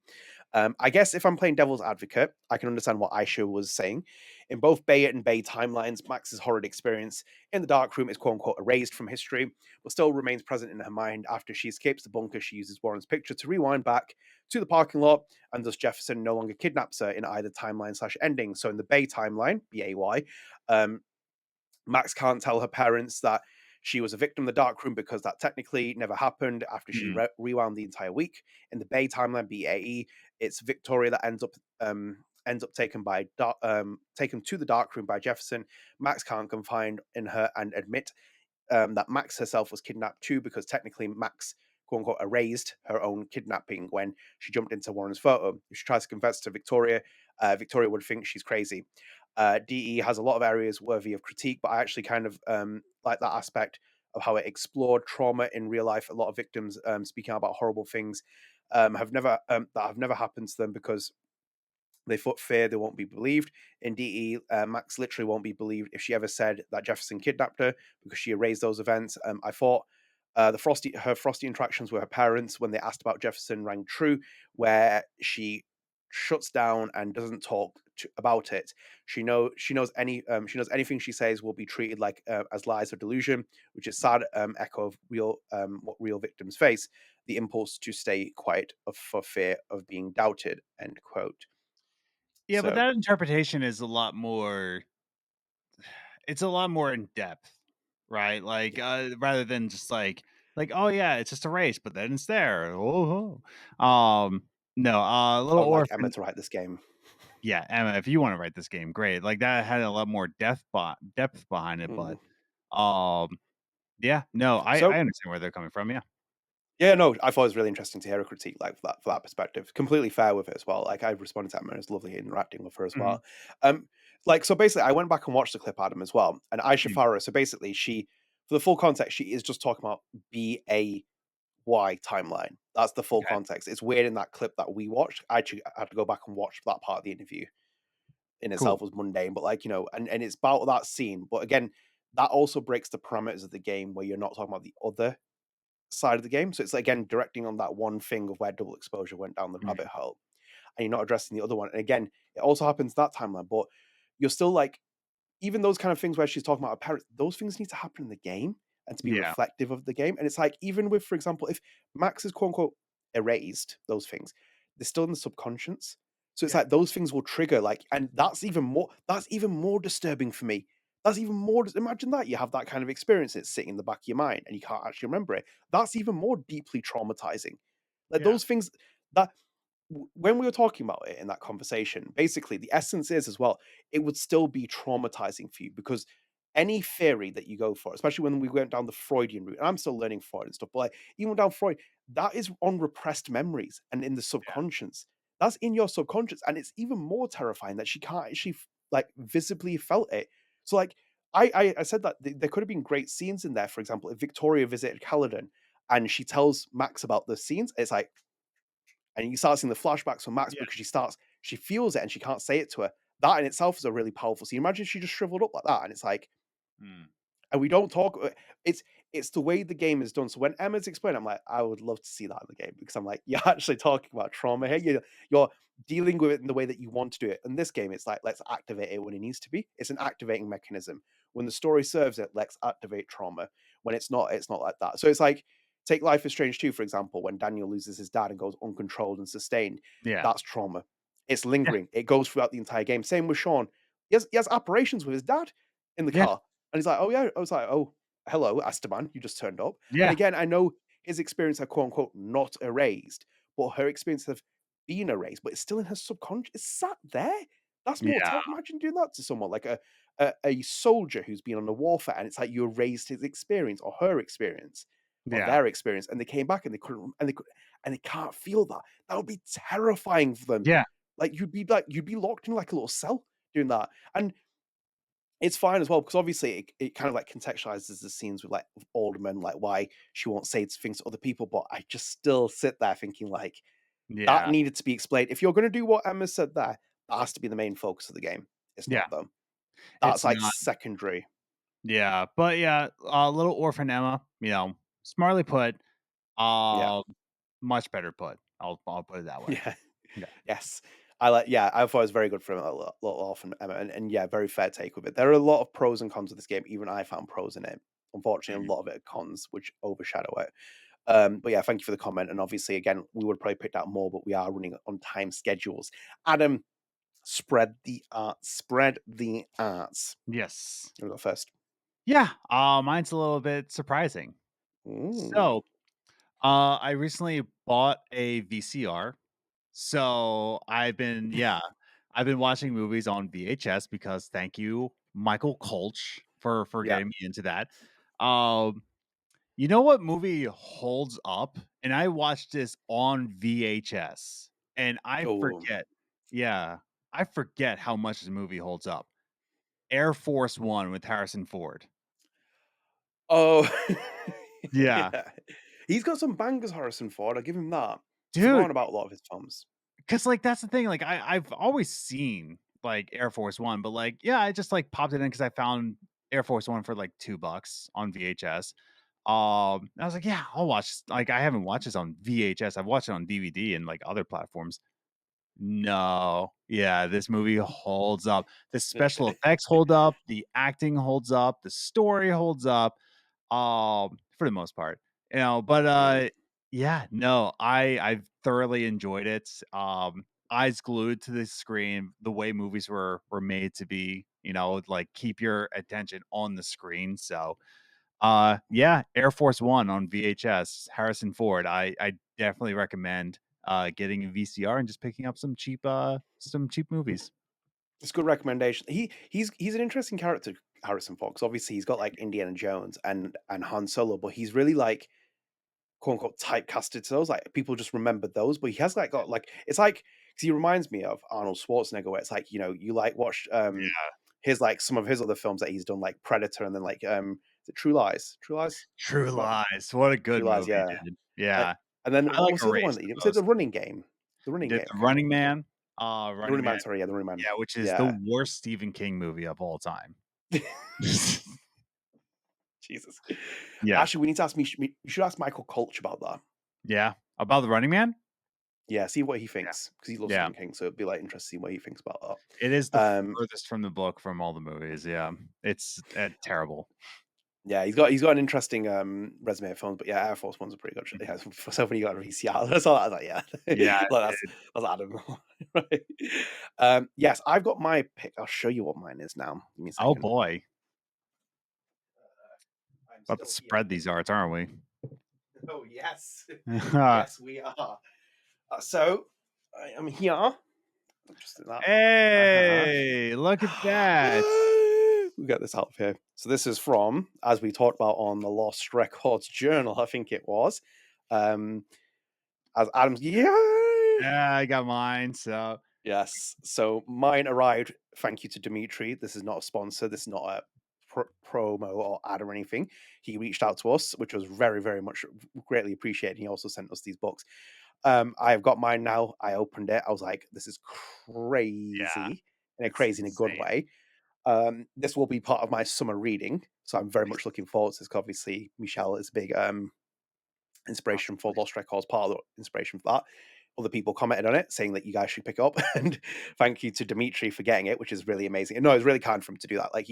I guess if I'm playing devil's advocate, I can understand what Aisha was saying. In both Bayet and Bay timelines, Max's horrid experience in the dark room is quote unquote erased from history, but still remains present in her mind. After she escapes the bunker, she uses Warren's picture to rewind back to the parking lot, and thus Jefferson no longer kidnaps her in either timeline/ending. So in the Bay timeline, BAY, Max can't tell her parents that She was a victim in the dark room because that technically never happened after she rewound the entire week. In the Bay timeline, BAE, it's Victoria that ends up taken to the dark room by Jefferson. Max can't confide in her and admit that Max herself was kidnapped too, because technically Max, quote unquote, erased her own kidnapping when she jumped into Warren's photo. If she tries to confess to Victoria, Victoria would think she's crazy. DE has a lot of areas worthy of critique, but I actually kind of like that aspect of how it explored trauma in real life. A lot of victims speaking about horrible things have never happened to them because they foot fear they won't be believed. In DE, Max literally won't be believed if she ever said that Jefferson kidnapped her, because she erased those events. I thought her frosty interactions with her parents when they asked about Jefferson rang true, where she shuts down and doesn't talk about it. She knows anything she says will be treated like as lies or delusion, which is sad echo of what real victims face: the impulse to stay quiet for fear of being doubted. End quote. Yeah, but So that interpretation is a lot more. It's a lot more in depth, right? Like, yeah, rather than just like, oh yeah, it's just a race, but then it's there. Oh, no, I Little would like Emma Orphan. to write this game. Yeah, Emma, if you want to write this game, great. Like that had a lot more depth behind it, but Mm. um, yeah, no, I So understand where they're coming from. Yeah. yeah, no, I thought it was really interesting to hear a critique like for that perspective. Completely fair with it as well. Like I responded to Emma, it was lovely interacting with her as Mhm. well. Um, so basically, I went back and watched the clip, Adam, as well. And Aisha Mm. Farah. So basically, for the full context, she is just talking about BAY timeline. That's the full Okay. context. It's weird in that clip that we watched. I had to go back and watch that part of the interview. In Cool. itself was mundane, but and it's about that scene. But again, that also breaks the parameters of the game where you're not talking about the other side of the game. So it's again directing on that one thing of where double exposure went down the Mhm. rabbit hole, and you're not addressing the other one. And again, it also happens that timeline, but you're still like, even those kind of things where she's talking about her parents, those things need to happen in the game and to be Yeah. reflective of the game. And it's like, even with, for example, if Max is quote unquote erased, those things, they're still in the subconscious. So it's Yeah. like those things will trigger, like, and that's even more disturbing for me. That's even more. Imagine that you have that kind of experience, it's sitting in the back of your mind, and you can't actually remember it. That's even more deeply traumatizing. Like Yeah. those things that when we were talking about it in that conversation, basically the essence is as well, it would still be traumatizing for you, because any theory that you go for, especially when we went down the Freudian route, and I'm still learning Freud and stuff, but like even down Freud, that is on repressed memories and in the Yeah. subconscious. That's in your subconscious, and it's even more terrifying that she can't actually like visibly felt it. So like I said that there could have been great scenes in there. For example, if Victoria visited Caledon and she tells Max about the scenes, it's like, and you start seeing the flashbacks from Max Yeah. because she feels it and she can't say it to her. That in itself is a really powerful scene. Imagine if she just shriveled up like that, and it's like, Mm. and we don't talk. It's the way the game is done. So when Emma's explaining, I'm like, I would love to see that in the game, because I'm like, you're actually talking about trauma here. You're dealing with it in the way that you want to do it. In this game, it's like, let's activate it when it needs to be. It's an activating mechanism. When the story serves it, let's activate trauma. When it's not like that. So it's like, take Life is Strange 2, for example, when Daniel loses his dad and goes uncontrolled and sustained. Yeah. That's trauma. It's Yeah. lingering. It goes throughout the entire game. Same with Sean. He has apparitions with his dad in the Yeah. car. And he's like, oh yeah. I was like, oh, hello, Esteban, you just turned up. And Yeah. again, I know his experience are quote unquote not erased, but her experience have been erased, but it's still in her subconscious. It's sat there. That's more Yeah. terrifying. Imagine doing that to someone like a soldier who's been on a warfare, and it's like you erased his experience or her experience or Yeah. their experience, and they came back and they couldn't, and they can't feel that. That would be terrifying for them. Yeah. Like you'd be locked in like a little cell doing that. And it's fine as well, because obviously it kind of like contextualizes the scenes with like with older men, like why she won't say things to other people. But I just still sit there thinking like that Yeah. needed to be explained. If you're going to do what Emma said there, that has to be the main focus of the game. It's Yeah. not though. That's It's like not. secondary. Yeah. But yeah, Little Orphan Emma, smartly put. Yeah. Uh, much better put. I'll put it that way. Yeah. Yeah. Yes. I thought it was very good from a little off, and yeah, very fair take with it. There are a lot of pros and cons of this game. Even I found pros in it. Unfortunately, Mhm. a lot of it are cons which overshadow it. But yeah, thank you for the comment. And obviously, again, we would probably picked out more, but we are running on time schedules. Adam, spread the arts. Spread the arts. Yes. You go first. Yeah, mine's a little bit surprising. Ooh, So, I recently bought a VCR. So I've been watching movies on VHS because thank you, Michael Kolch, for yeah. getting me into that. Um, you know what movie holds up? And I watched this on VHS, and Oh, I forget how much this movie holds up. Air Force One with Harrison Ford. oh, Yeah, yeah. He's got some bangers, Harrison Ford. I'll give him that. dude. Forgotten about a lot of his films. 'Cause, like, that's the thing, like, I've always seen, like, Air Force One, but, like, yeah, I just, like, popped it in because I found Air Force One for, like, $2 on VHS. I was like, "Yeah, I'll watch this." Like, I haven't watched this on VHS, I've watched it on DVD and, like, other platforms. No. Yeah, this movie holds up. The special effects hold up, the acting holds up, the story holds up, for the most part, but, Mm. yeah, no, I've thoroughly enjoyed it, eyes glued to the screen, the way movies were made to be, like, keep your attention on the screen, so, yeah, Air Force One on VHS, Harrison Ford, I definitely recommend, getting a VCR and just picking up some cheap movies. It's a good recommendation. He's an interesting character, Harrison Ford, 'cause obviously he's got, like, Indiana Jones and Han Solo, but he's really, like, quote unquote typecasted to those. Like people just remember those, but he has like got like it's like because he reminds me of Arnold Schwarzenegger, where it's like you like watched Yeah. his like some of his other films that he's done, like Predator, and then like is it True Lies? True Lies? True What Lies, what a True good Lies? movie, Yeah. dude. Like Yeah. and then I what like was a the other one race that the you was it the most. Running Game? The You Running did Game. I The can't Running remember. Man? The Running Running Man, Man. Sorry, yeah, the Running Man. yeah, which is the Yeah. worst Stephen King movie of all time. Jesus. Yeah, Actually, we need to ask me. We should ask Michael Kolch about that. yeah. About The Running Man? Yeah, see what he Yeah, thinks because he loves yeah. Stephen King. So it'd be like interesting to see what he thinks about It is the that. furthest from the book from all the movies, yeah. It's, terrible. Yeah, he's got an interesting resume of films, but yeah, Air Force One's a pretty good. Yeah, so when you got a VCR, that's all. I was like, yeah, Yeah, like that's Adam, right? Yes, I've got my pick. I'll show you what mine is now. Give me a oh second. boy. I'm About to still here. spread these arts, aren't we? Oh yes, yes we are. So I am here. Just that. Uh-huh. Hey, look at that. We got this out of here. So this is from, as we talked about on the Lost Records Journal, I think it was. Um, as Adam's, yeah. Yeah, I got mine, so Yes. So mine arrived. Thank you to Demetri. This is not a sponsor. This is not a promo or ad or anything. He reached out to us, which was very, very much greatly appreciated. He also sent us these books. I have got mine now. I opened it. I was like, this is yeah, crazy, and a it's crazy in a good insane. way. This will be part of my summer reading, so I'm very much looking forward to this. 'Cause obviously, Michelle is a big inspiration for Lost Records, part of the inspiration for that. Other people commented on it, saying that you guys should pick it up, and thank you to Demetri for getting it, which is really amazing. And no, it was really kind for him to do that. Like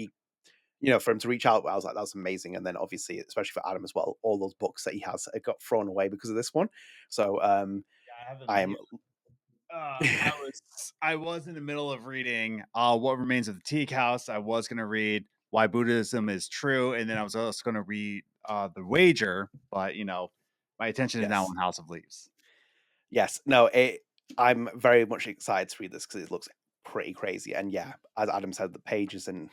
for him to reach out, I was like, that was amazing. And then obviously, especially for Adam as well, all those books that he has got thrown away because of this one. So Yeah, I have them I here. am. I was in the middle of reading What Remains of the Teak House. I was gonna read Why Buddhism is True, and then I was also gonna read The Wager, but my attention is now Yes, on House of Leaves. yes, no, I'm very much excited to read this because it looks pretty crazy. And yeah, as Adam said, the pages and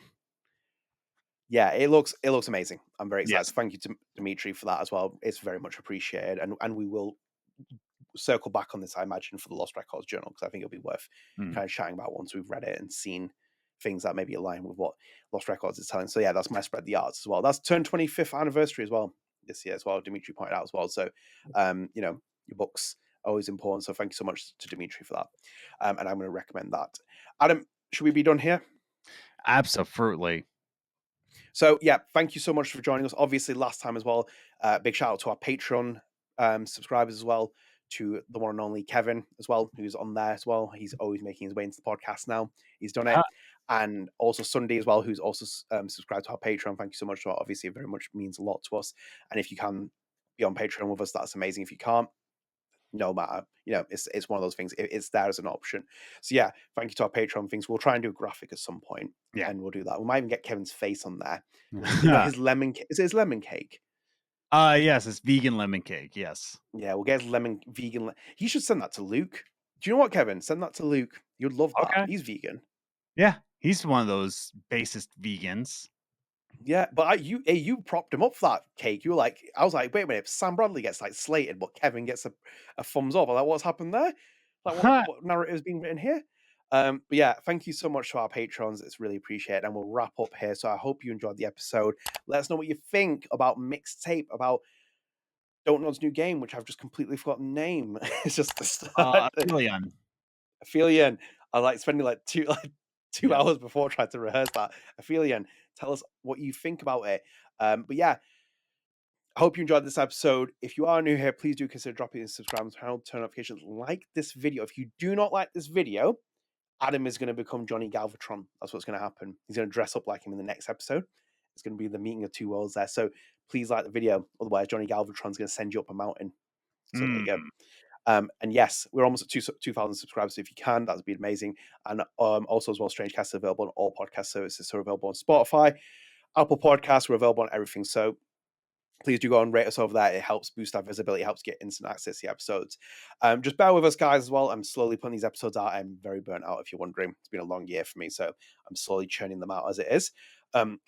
yeah, it looks amazing. I'm very excited. Yes. So thank you to Dimitri for that as well. It's very much appreciated, and we will circle back on this, I imagine, for the Lost Records Journal because I think it'll be worth Mm. kind of chatting about once we've read it and seen things that maybe align with what Lost Records is telling. So yeah, that's my spread the arts as well. That's turned 25th anniversary as well this year as well. Dimitri pointed out as well. So your books are always important. So thank you so much to Dimitri for that. And I'm going to recommend that. Adam, should we be done here? Absolutely. So yeah, thank you so much for joining us. Obviously, last time as well, big shout out to our Patreon subscribers as well, to the one and only Kevin as well, who's on there as well. He's always making his way into the podcast now. He's done it, Uh, and also Sunday as well, who's also subscribed to our Patreon. Thank you so much for that. Obviously, it very much means a lot to us. And if you can be on Patreon with us, that's amazing. If you can't, no matter. It's one of those things. It's there as an option. So yeah, thank you to our Patreon things. We'll try and do a graphic at some point, Yeah. and we'll do that. We might even get Kevin's face on there. His lemon. Is it his lemon cake? Yes, it's vegan lemon cake. Yes. Yeah, we'll get his vegan. He should send that to Luke. Do you know what, Kevin? Send that to Luke. You'd love that. Okay. He's vegan. Yeah, he's one of those basest vegans. Yeah, but you propped him up for that cake. I was like, wait a minute, Sam Bradley gets like slated, but Kevin gets a thumbs up. I'm like, what's happened there? Like, what narrative is being written here? But yeah, thank you so much to our patrons. It's really appreciated. And we'll wrap up here. So I hope you enjoyed the episode. Let us know what you think about Mixtape, about Don't Nod's new game, which I've just completely forgotten the name. It's just the start. Aphelion. I like spending like two hours before trying to rehearse that. Aphelion, tell us what you think about it. But yeah, I hope you enjoyed this episode. If you are new here, please do consider dropping in subscribe and turn notifications. Like this video. If you do not like this video, Adam is going to become Johnny Galvatron. That's what's going to happen. He's going to dress up like him in the next episode. It's going to be the meeting of two worlds there. So please like the video. Otherwise, Johnny Galvatron's going to send you up a mountain. So there you go. And yes, we're almost at 2,000 subscribers. So if you can, that would be amazing. And also as well, StrangeCast is available on all podcast services. So we're available on Spotify, Apple Podcasts. We're available on everything. So please do go and rate us over there. It helps boost our visibility. It helps get instant access to the episodes. Just bear with us, guys, as well. I'm slowly putting these episodes out. I'm very burnt out, if you're wondering. It's been a long year for me, so I'm slowly churning them out as it is.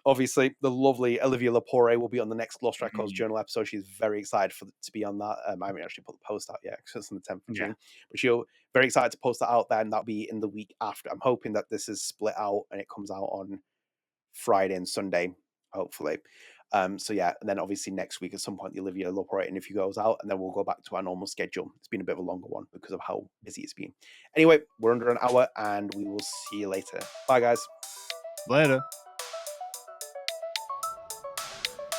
Obviously, the lovely Olivia Lepore will be on the next Lost Records Journal episode. She's very excited to be on that. I haven't actually put the post out yet because it's on the 10th of June. But she'll very excited to post that out there, and that'll be in the week after. I'm hoping that this is split out and it comes out on Friday and Sunday, hopefully. So yeah, and then obviously next week at some point the Olivia Lepore interview goes out, and then we'll go back to our normal schedule. It's been a bit of a longer one because of how busy it's been. Anyway, we're under an hour, and we will see you later. Bye, guys. Later.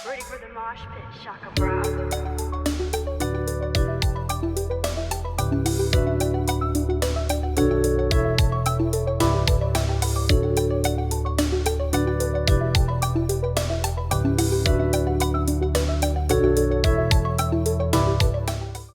Ready for the mosh pit, Shaka Bra.